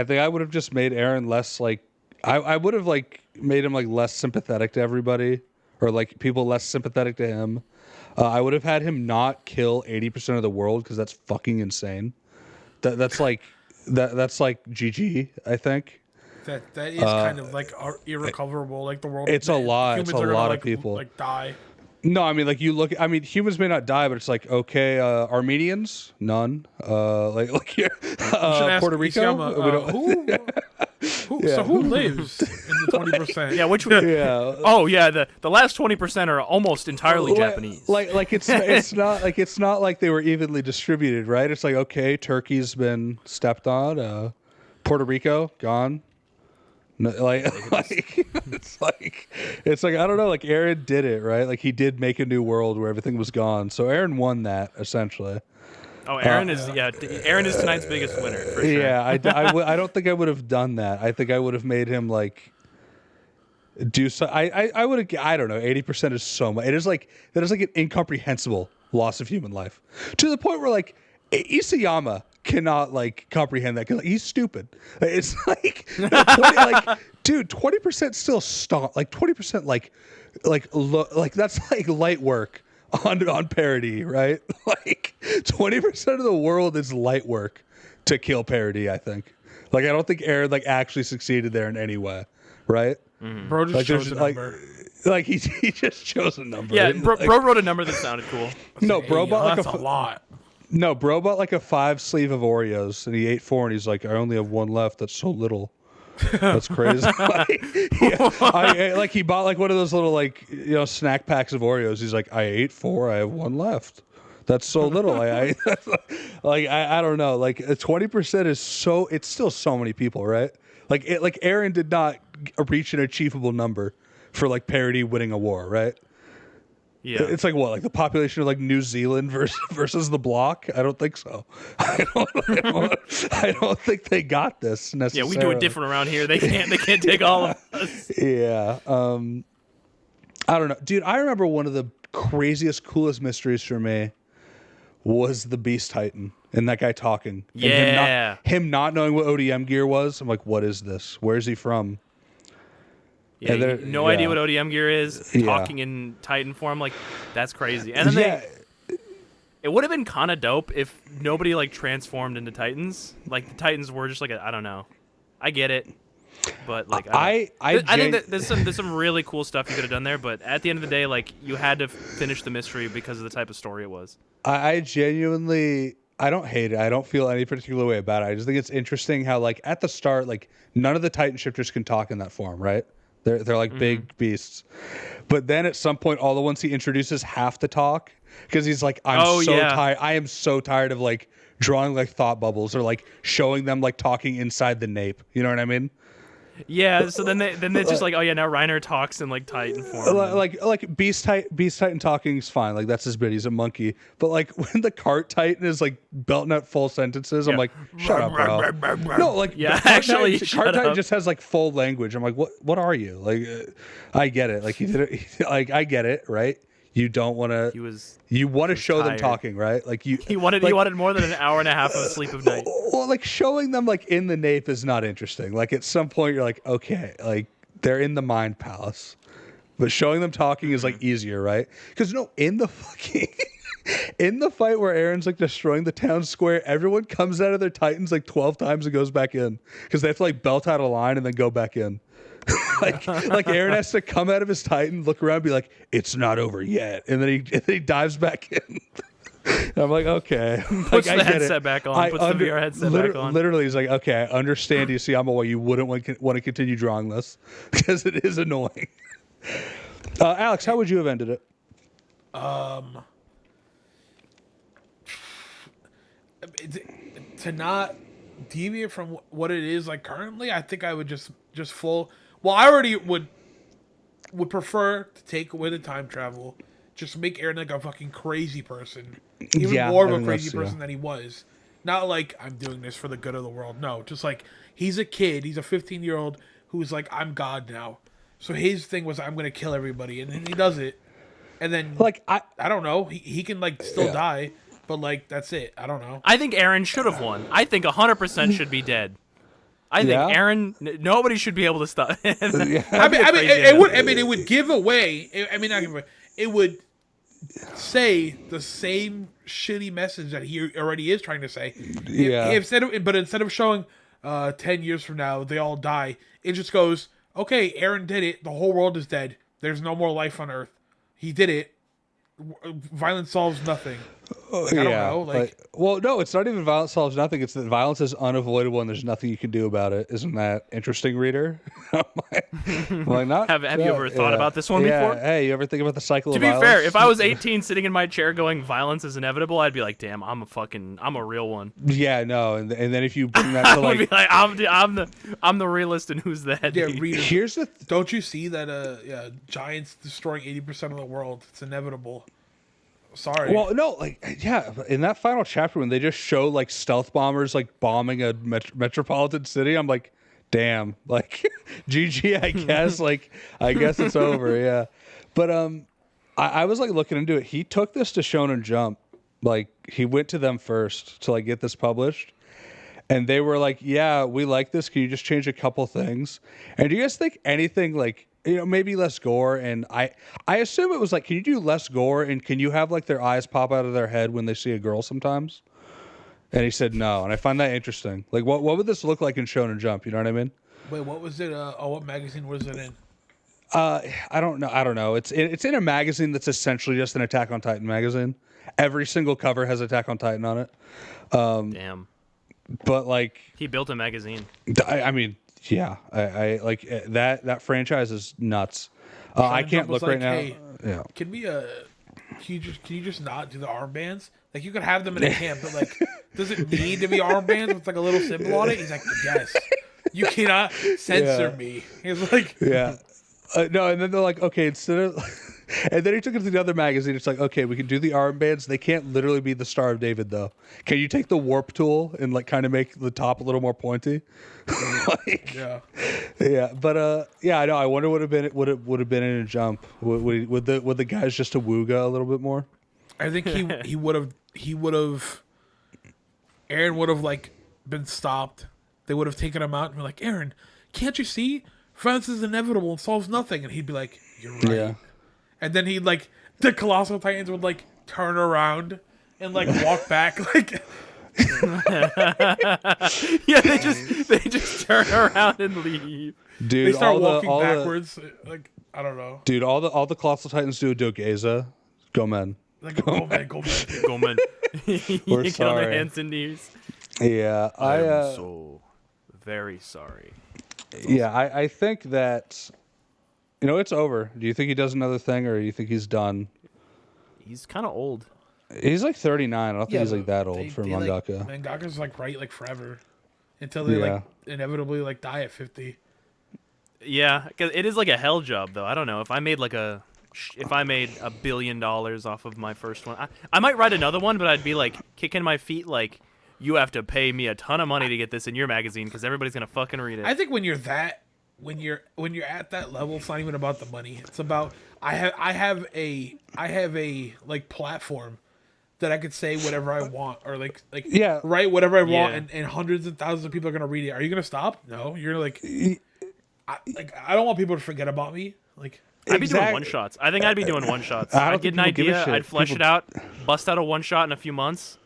think I would have just made Aaron less like I would have like made him like less sympathetic to everybody, or like people less sympathetic to him. I would have had him not kill 80% of the world because that's fucking insane. That's like GG, I think. That is kind of like irrecoverable. Like the world. It's a lot. It's a lot of people. Like die. No, I mean, like you look. I mean, humans may not die, but it's like okay, Armenians, none. Puerto Rico. Isiyama, we don't- So who lives in the 20%? Yeah, which Yeah. Oh yeah, the last 20% are almost entirely Japanese. Like it's not like they were evenly distributed, right? It's like okay, Turkey's been stepped on, Puerto Rico gone. No, it's like I don't know. Like Aaron did it, right? Like he did make a new world where everything was gone. So Aaron won that essentially. Oh, Aaron is tonight's biggest winner for sure. Yeah, I don't think I would have done that. I think I would have made him like do so. I would have. I don't know. 80% is so much. It is like that is like an incomprehensible loss of human life to the point where like Isayama cannot like comprehend that because he's stupid. It's like, dude, 20% still stop. Like 20%, like that's like light work on parody, right? Like 20% of the world is light work to kill parody. I think. Like I don't think Aaron like actually succeeded there in any way, right? Mm-hmm. Bro just chose a number. Like he just chose a number. Yeah, bro wrote a number that sounded cool. No, bro bought like that's a lot. No, bro bought like a 5 sleeve of Oreos and he ate 4 and he's like, I only have 1 left. That's so little. That's crazy. Like he bought like one of those little like snack packs of Oreos. He's like, I ate 4. I have 1 left. That's so little. I don't know. Like 20% is so. It's still so many people, right? Like Aaron did not reach an achievable number for like parody winning a war, right? Yeah, it's like what, like the population of like New Zealand versus the block? I don't think so. I don't think they got this necessarily. Yeah, we do it different around here. They can't take all of us. Yeah. I don't know, dude. I remember one of the craziest, coolest mysteries for me was the Beast Titan and that guy talking. Yeah. And him not knowing what ODM gear was. I'm like, what is this? Where's he from? Yeah, no idea what ODM gear is. Talking in Titan form, like that's crazy. And then it would have been kind of dope if nobody like transformed into Titans. Like the Titans were just like I don't know. I get it, but like I think that there's some really cool stuff you could have done there. But at the end of the day, like you had to finish the mystery because of the type of story it was. I genuinely I don't hate it. I don't feel any particular way about it. I just think it's interesting how like at the start, like none of the Titan shifters can talk in that form, right? They're like big beasts. But then at some point, all the ones he introduces have to talk because he's like, I'm tired. I am so tired of like drawing like thought bubbles or like showing them like talking inside the nape. You know what I mean? Yeah, so then they're just like, oh yeah, now Reiner talks in like Titan form. Like Beast Titan talking is fine. Like that's his bit. He's a monkey. But like when the Cart Titan is like belting out full sentences, I'm like, shut up, bro. No, like actually, Cart Titan just has like full language. I'm like, what are you? Like, I get it. Like he did it. Like I get it, right? You don't want to. You want to show them talking, right? Like you. He wanted more than an hour and a half of sleep of night. Well, like showing them like in the nape is not interesting. Like at some point you're like, okay, like they're in the mind palace, but showing them talking is like easier, right? Because in the fucking in the fight where Aaron's like destroying the town square, everyone comes out of their Titans like 12 times and goes back in because they have to like belt out a line and then go back in. like Aaron has to come out of his Titan, look around, be like, "It's not over yet," and then he dives back in. And I'm like, okay, puts like, the headset back on. Puts the VR headset back on. Literally, he's like, okay, I understand. You see, I'm away. You wouldn't want to continue drawing this because it is annoying. Alex, how would you have ended it? To not deviate from what it is like currently, I think I would just full. Well, I already would prefer to take away the time travel, just make Aaron like a fucking crazy person, even more of a crazy person than he was. Not like I'm doing this for the good of the world. No, just like he's a kid. He's a 15-year-old who's like, I'm God now. So his thing was, I'm gonna kill everybody, and then he does it, and then like I don't know, he can like still die, but like that's it. I don't know. I think Aaron should have won. I think 100% should be dead. I think Aaron. Nobody should be able to stop. It would give away. Not give away. It would say the same shitty message that he already is trying to say. Yeah. Instead of showing 10 years from now they all die, it just goes, okay, Aaron did it. The whole world is dead. There's no more life on Earth. He did it. Violence solves nothing. I don't know. Well, no, it's not even violence solves nothing. It's that violence is unavoidable and there's nothing you can do about it. Isn't that interesting, reader? Not. Have you ever thought about this one before? Hey, you ever think about the cycle of violence? To be fair, if I was 18 sitting in my chair going violence is inevitable, I'd be like, damn, I'm a real one. Yeah, no, and then if you bring that to like, be like I'm the realist and who's the head? Yeah, reader, here's the don't you see that giants destroying 80% of the world? It's inevitable. Sorry. Well, no, in that final chapter when they just show like stealth bombers like bombing a metropolitan city, I'm like, damn, like GG, I guess. I guess it's over, yeah. But I was like looking into it. He took this to Shonen Jump. Like he went to them first to like get this published. And they were like, yeah, we like this. Can you just change a couple things? And do you guys think anything like, maybe less gore? And I assume it was like, can you do less gore? And can you have like their eyes pop out of their head when they see a girl sometimes? And he said no. And I find that interesting. Like, what would this look like in Shonen Jump? You know what I mean? Wait, what was it? What magazine was it in? I don't know. It's in a magazine that's essentially just an Attack on Titan magazine. Every single cover has Attack on Titan on it. Damn. But like he built a magazine. I mean, yeah, I like that franchise is nuts. I can't look right now. Hey, yeah. Can we can you just not do the armbands? Like you could have them in a camp, but like, does it need to be armbands with like a little symbol on it? He's like, yes. You cannot censor me. He's like, yeah. No, and then they're like, okay, instead of, and then he took it to the other magazine. It's like, okay, we can do the armbands. They can't literally be the Star of David, though. Can you take the warp tool and like kind of make the top a little more pointy? Yeah. But yeah, I know. I wonder what it would have been in a Jump. Would the guys just a wooga a little bit more? I think he would have. Aaron would have like been stopped. They would have taken him out and be like, Aaron, can't you see? Violence is inevitable and solves nothing. And he'd be like, you're right. Yeah. And then he'd like, the Colossal Titans would like turn around and like walk back. Like, yeah, they just turn around and leave. Dude, they start walking backwards. Like, I don't know. Dude, all the Colossal Titans do a Dogeza. Go men. Like, go men. Go men. You We're get on their sorry. hands and knees. Yeah, I am so very sorry. I think that it's over. Do you think he does another thing, or do you think he's done? He's kind of old. He's like 39. I don't think he's like but that old for mangaka. Mangaka's like write like forever until they like inevitably like die at 50. Yeah, 'cause it is like a hell job though. I don't know if I made $1 billion off of my first one, I might write another one, but I'd be like kicking my feet like, you have to pay me a ton of money to get this in your magazine because everybody's gonna fucking read it. I think when you're at that level, it's not even about the money. It's about I have a like platform that I could say whatever I want or like write whatever I want and hundreds and thousands of people are gonna read it. Are you gonna stop? No, you're like I don't want people to forget about me. Like I'd be doing one shots. I think I'd be doing one shots. I'd get an idea. I'd flesh it out, bust out a one shot in a few months.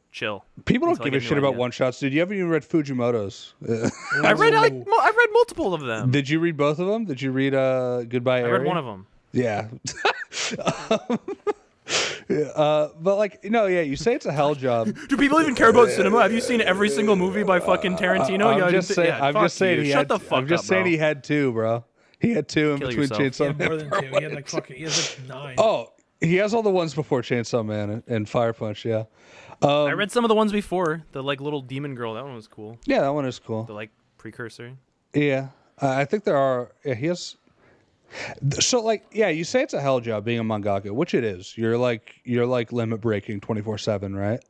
Chill. People don't give a shit about one shots, dude. You haven't even read Fujimoto's. I read multiple of them. Did you read both of them? Did you read Goodbye Eri? I read one of them. Yeah. But like you say it's a hell job. Do people even care about cinema? Have you seen every single movie by fucking Tarantino? I'm just saying he had two, bro. He had two in between Chainsaw Man. More than two. He has like 9. Oh, he has all the ones before Chainsaw Man and Fire Punch. Yeah. I read some of the ones before. The like little demon girl. That one was cool. Yeah, that one is cool. The like precursor. Yeah, I think there are. Yeah, he has. So like, you say it's a hell job being a mangaka, which it is. You're like limit breaking 24/7, right?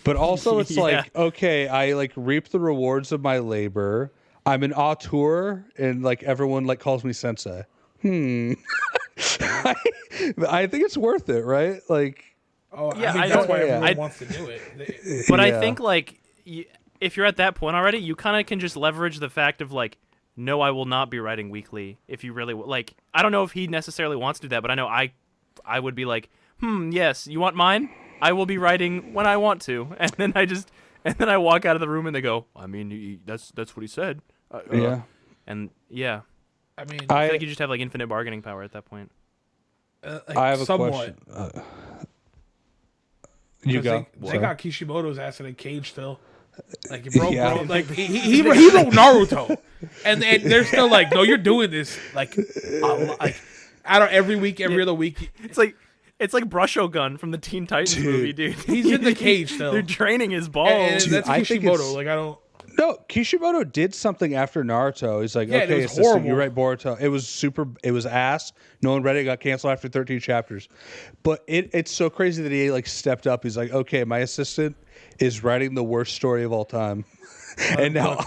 But also it's like, okay, I like reap the rewards of my labor. I'm an auteur, and like everyone like calls me sensei. I think it's worth it, right? Like. Oh, yeah, I mean, that's why everyone wants to do it. But I think like if you're at that point already, you kind of can just leverage the fact of like, no, I will not be writing weekly. If you really like, I don't know if he necessarily wants to do that, but I know I would be like, yes, you want mine? I will be writing when I want to, and then I walk out of the room and they go, I mean, that's what he said. And yeah, I mean, I feel like you just have like infinite bargaining power at that point. I have a question. You go. They got Kishimoto's ass in a cage still. Like, bro, like he wrote Naruto, and they're still like, no, you're doing this like I don't every week, every other week. It's like Brushogun from the Teen Titans movie, dude. He's in the cage still. They're draining his balls. And that's Kishimoto. Like I don't. No, Kishimoto did something after Naruto. He's like, okay, assistant, you write Boruto. It was ass. No one read it. Got canceled after 13 chapters. But it's so crazy that he like stepped up. He's like, okay, my assistant is writing the worst story of all time. And now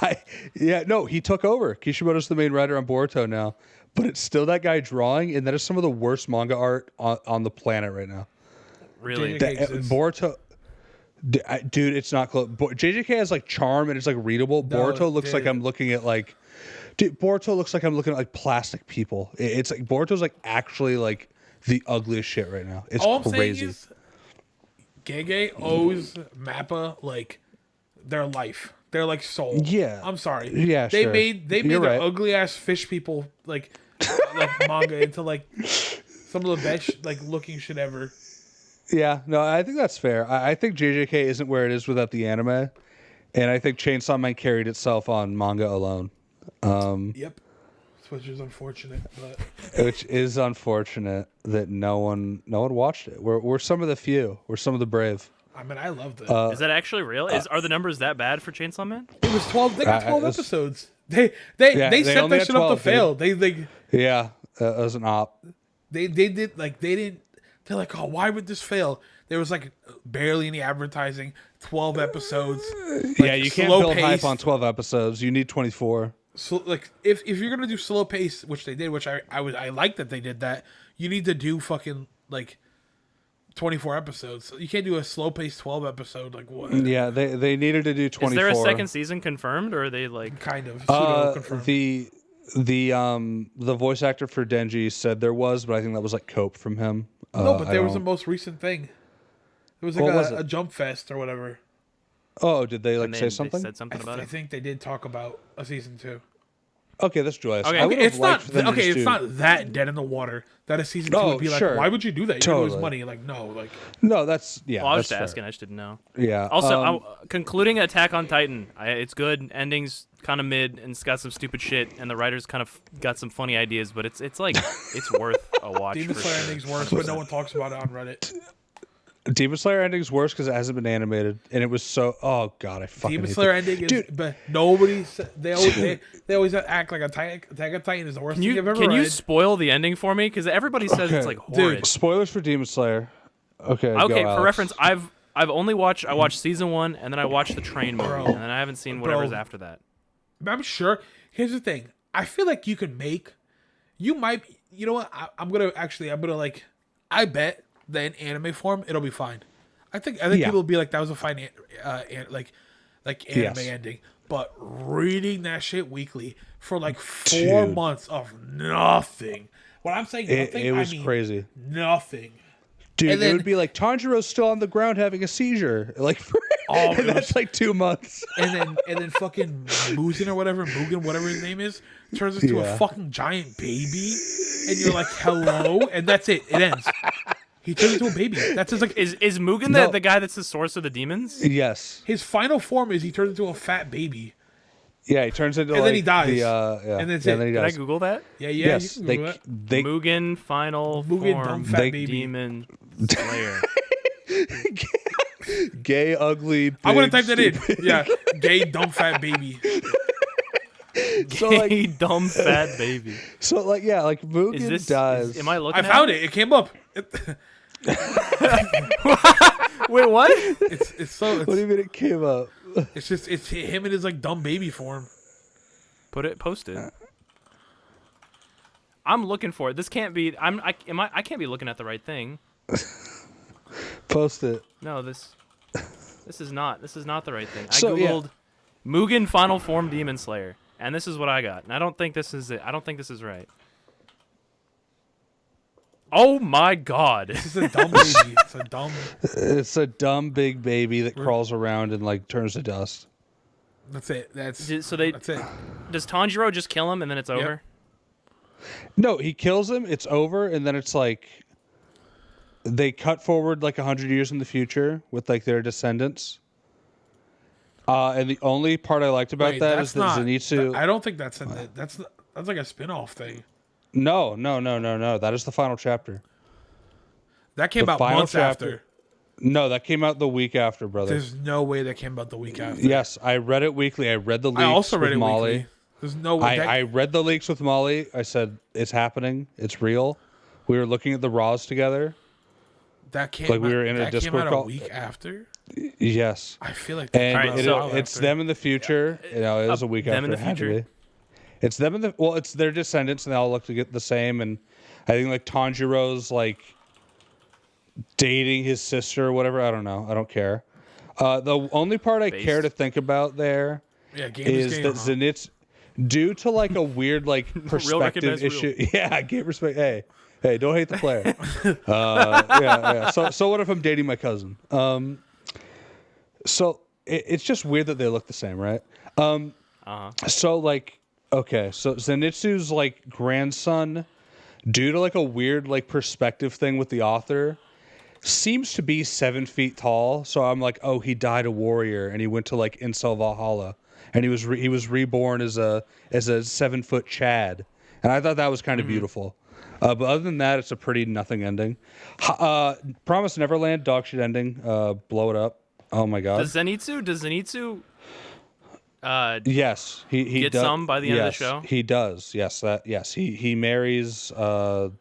he took over. Kishimoto's the main writer on Boruto now. But it's still that guy drawing, and that is some of the worst manga art on the planet right now. Really? Boruto... Dude, it's not close. JJK has like charm and it's like readable. Boruto looks like I'm looking at like, Boruto looks like I'm looking at like plastic people. It's like Boruto's like actually like the ugliest shit right now. It's all crazy. I'm saying is, Gege owes Mappa like their life, their like soul. Yeah, I'm sorry. Yeah, they made the ugly ass fish people like manga into like some of the best like looking shit ever. Yeah, no, I think that's fair. I think JJK isn't where it is without the anime, and I think Chainsaw Man carried itself on manga alone. Yep, which is unfortunate. Which is unfortunate that no one watched it. We're some of the few. We're some of the brave. I mean, I loved it. Is that actually real? Are the numbers that bad for Chainsaw Man? It was 12. They got 12 episodes. They set that shit up to fail. It was an op. They did like they didn't. They're like, oh, why would this fail? There was like barely any advertising. 12 episodes. Like, you can't build hype on 12 episodes. You need 24. So like, if you're gonna do slow pace, which they did, which I like that they did that. You need to do fucking like 24 episodes. You can't do a slow pace 12 episode. Like what? Yeah, they needed to do 24. Is there a second season confirmed, or are they like kind of pseudo confirmed? The voice actor for Denji said there was, but I think that was like cope from him. No, but there was the most recent thing. It was like a jump fest or whatever. Oh, did they say something? They said something about it. I think they did talk about a season 2. Okay, that's joyous. Okay, I would have It's not liked them to okay. just It's do- not that dead in the water that a season 2 Oh, would be like. sure. Why would you do that? You're gonna lose Totally. money. Like no, like No, that's yeah. Well, I was that's just asking. fair. I just didn't know. Yeah. Also, concluding Attack on Titan, it's good. Ending's kind of mid, and it's got some stupid shit, and the writers kind of got some funny ideas, but it's like it's worth a watch. Demon for Slayer sure. ending's worse, but no one talks about it on Reddit. Demon Slayer ending's worse because it hasn't been animated, and it was so. Oh god, I fucking Demon hate Slayer that. ending is, Dude. but nobody. They always act like Attack on Titan is the worst thing I've ever Can you read. spoil the ending for me? Because everybody says it's like horrid. Spoilers for Demon Slayer. Okay. Okay, go, for Alex. reference, I've only watched season 1, and then I watched the train movie, Bro. and then I haven't seen whatever's Bro. after that. I'm sure. Here's the thing. I feel like you could make. You might. You know what? I'm gonna like. I bet that in anime form it'll be fine. I think Yeah. people will be like that was a fine like anime Yes. ending. But reading that shit weekly for like 4 Dude. months of nothing. When I'm saying nothing, It was I mean crazy. nothing. Dude, And it then- would be like Tanjiro's still on the ground having a seizure. Like, Oh, it and that's was- like 2 months. and then fucking Mugen or whatever, Mugen, whatever his name is, turns into Yeah. a fucking giant baby, and you're like, hello, and that's it. It ends. He turns into a baby. That's his like Is Mugen No. the guy that's the source of the demons? Yes. his final form is he turns into a fat baby, Yeah, he turns into and like then he dies. The, yeah. And that's yeah, it. then he Did I dies. Google that? Yeah, Yes, you can they Google that. they Mugen final Mugen form dumb fat baby. demon slayer. gay, ugly. I'm gonna big, type that in. stupid- Yeah, gay dumb fat baby. So like, Hey, dumb fat baby. so like, yeah, like Mugen Is this? dies. Am I looking? I found it. It came up. Wait, what? It's so What do you mean it came up? it's just it's him in his like dumb baby form. Post it. I'm looking for it. This can't be. I can't be looking at the right thing. Post it. No, this is not the right thing. I So, yeah. googled Mugen final form demon slayer, and this is what I got. And I don't think this is it. I don't think this is right. Oh my god. It's a dumb baby. It's a dumb. It's a dumb big baby that crawls around and like turns to dust. That's it. That's So they That's it. does Tanjiro just kill him and then it's over? No, he kills him. It's over, and then it's like they cut forward like 100 years in the future with like their descendants. And the only part I liked about Wait, that that's is that not. Zenitsu. I don't think that's that's like a spin-off thing. No. That is the final chapter. That came The out final months chapter. after. No, that came out the week after, brother. There's no way that came out the week after. Yes, I read it weekly. I read the leaks I also read with it Molly. weekly. There's no way. I read the leaks with Molly. I said it's happening. It's real. We were looking at the raws together. that came like we out, were in a that came Discord out call. a week after. Yes. I feel like that And came out so- a while it's after. them in the future. You know, it was a week them after. in the It had to future. be. It's them in the it's their descendants, and they all look to get the same. And I think like Tanjiro's like dating his sister or whatever. I don't know. I don't care. The only part I care to think about there Yeah, game is game, that Zenitsu, due to like a weird like perspective recognize real. issue. Yeah, game respect. Hey, don't hate the player. Yeah. So what if I'm dating my cousin? So it's just weird that they look the same, right? So like, okay, so Zenitsu's like grandson, due to like a weird like perspective thing with the author, seems to be 7 feet tall. So I'm like, oh, he died a warrior and he went to like Incel Valhalla, and he was reborn as a 7 foot Chad, and I thought that was kind of beautiful. But other than that, it's a pretty nothing ending. Promise Neverland, dog shit ending. Blow it up. Oh my god. Does Zenitsu Yes, he get does. some by the end of the Yes, show? He does. Yes, he marries the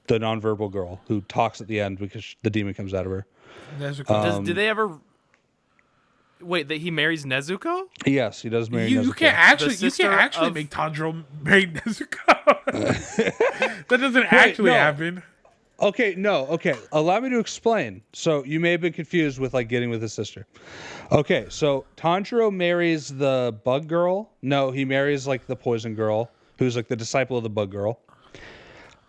nonverbal girl who talks at the end because the demon comes out of her. Nezuko. did they ever wait that he marries Nezuko? Yes, he does marry. you Nezuko. can't actually sister of- make Tanjiro marry Nezuko. That doesn't actually no. happen. Okay, no, okay. Allow me to explain. So you may have been confused with like getting with his sister. Okay, so Tanjiro marries the bug girl. No, he marries like the poison girl, who's like the disciple of the bug girl.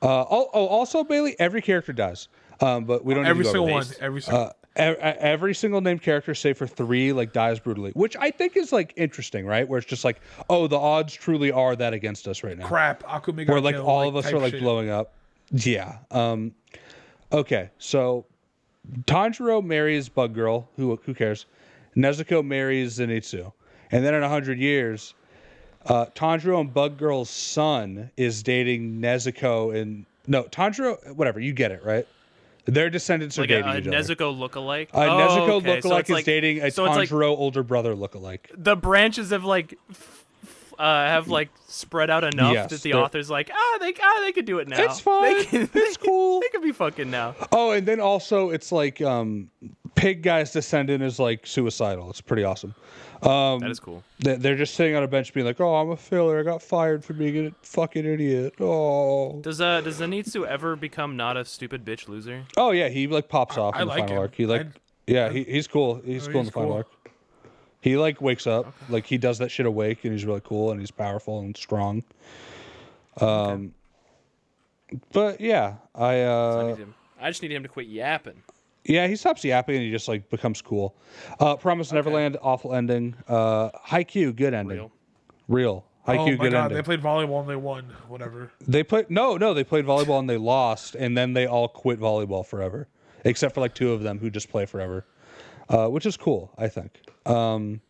Also Bailey, every character dies. But we don't need Every to go single over one. this. Every single. every single named character, save for 3, like dies brutally, which I think is like interesting, right? Where it's just like, oh, the odds truly are that against us right now. Crap, Akumi got Where like killed, all of us type are like shit. blowing up. Yeah. Okay, so Tanjiro marries Bug Girl. Who cares? Nezuko marries Zenitsu, and then in 100 years, Tanjiro and Bug Girl's son is dating Nezuko and no Tanjiro. Whatever, you get it, right? Their descendants are Like dating a each other. Nezuko lookalike. Nezuko okay. lookalike So is dating a Tanjiro older brother lookalike. The branches have like spread out enough Yes, that the author's like, they could do it now. It's fine. It's cool. They could be fucking now. Oh, and then also it's like Pig Guy's descendant is like suicidal. It's pretty awesome. That is cool. They're just sitting on a bench being like, "Oh, I'm a failure. I got fired for being a fucking idiot." Oh. Does Zenitsu ever become not a stupid bitch loser? Oh yeah, he like pops off in the like final him. arc. He like he's cool. He's cool in the final arc. He like wakes up, like he does that shit awake, and he's really cool, and he's powerful and strong. But yeah, I just need him to quit yapping. yeah, he stops yapping and he just like becomes cool. Promise Neverland, awful ending. Haikyuu, good ending. Real. Oh Haikyuu, my good god, ending. they played volleyball and they won. Whatever. They played they played volleyball and they lost, and then they all quit volleyball forever, except for like 2 of them who just play forever, which is cool, I think. The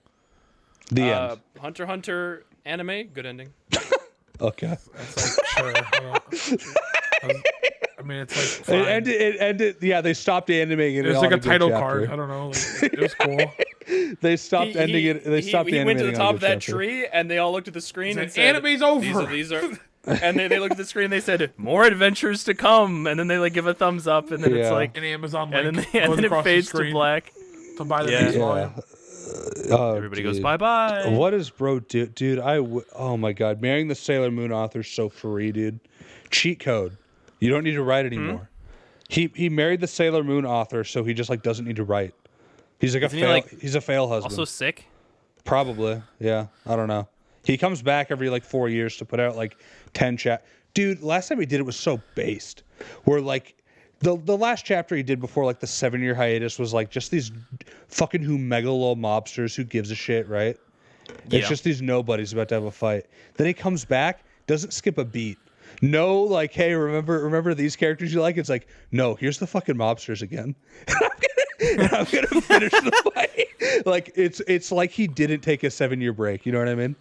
end. Hunter x Hunter anime, good ending. Okay. It's like sure. I mean, it's like fine. It ended. Yeah, they stopped animating it. It was on like a good title chapter. card. I don't know. Like, it was cool. They stopped ending it. They stopped He went to the animating top on of good that chapter. tree, and they all looked at the screen and Said, said, "Anime's over." These are and they looked at the screen and they said, "More adventures to come." And then they like give a thumbs up, and then it's Yeah. like, An Amazon and link then, goes it across the fades to screen black. to buy the Yeah. next Yeah. volume. Oh, Everybody goes dude. bye bye. What is bro do, dude? Oh my god, marrying the Sailor Moon author's so free, dude. Cheat code. You don't need to write anymore. He married the Sailor Moon author, so he just like doesn't need to write. He's like he's a fail husband. Also sick. Probably, yeah. I don't know. He comes back every like 4 years to put out like 10 Dude, last time he did it was so based. Where like the last chapter he did before like the 7-year hiatus was like just these fucking megalo mobsters who gives a shit, right? Yeah. It's just these nobodies about to have a fight. Then he comes back, doesn't skip a beat. No, like, hey, remember these characters you like? It's like, no, here's the fucking mobsters again. And I'm gonna finish the fight. Like it's like he didn't take a 7-year break. You know what I mean?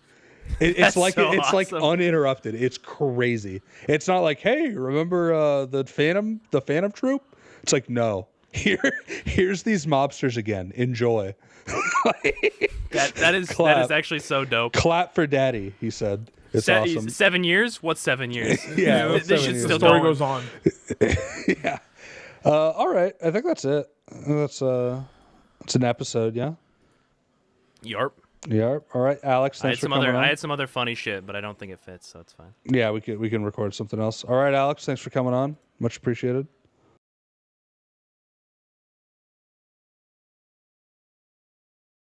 It's like like uninterrupted. It's crazy. It's not like, hey, remember the Phantom Troop? It's like, no. Here's these mobsters again. Enjoy. That is actually so dope. Clap for daddy, he said. It's awesome. 7 years? What's 7 years? Yeah, this shit's The still story going. goes on. Yeah. All right. I think that's it. That's an episode. Yeah. Yarp. Yeah. All right, Alex. Thanks for coming on. I had some other funny shit, but I don't think it fits, so it's fine. Yeah, we can record something else. All right, Alex. Thanks for coming on. Much appreciated.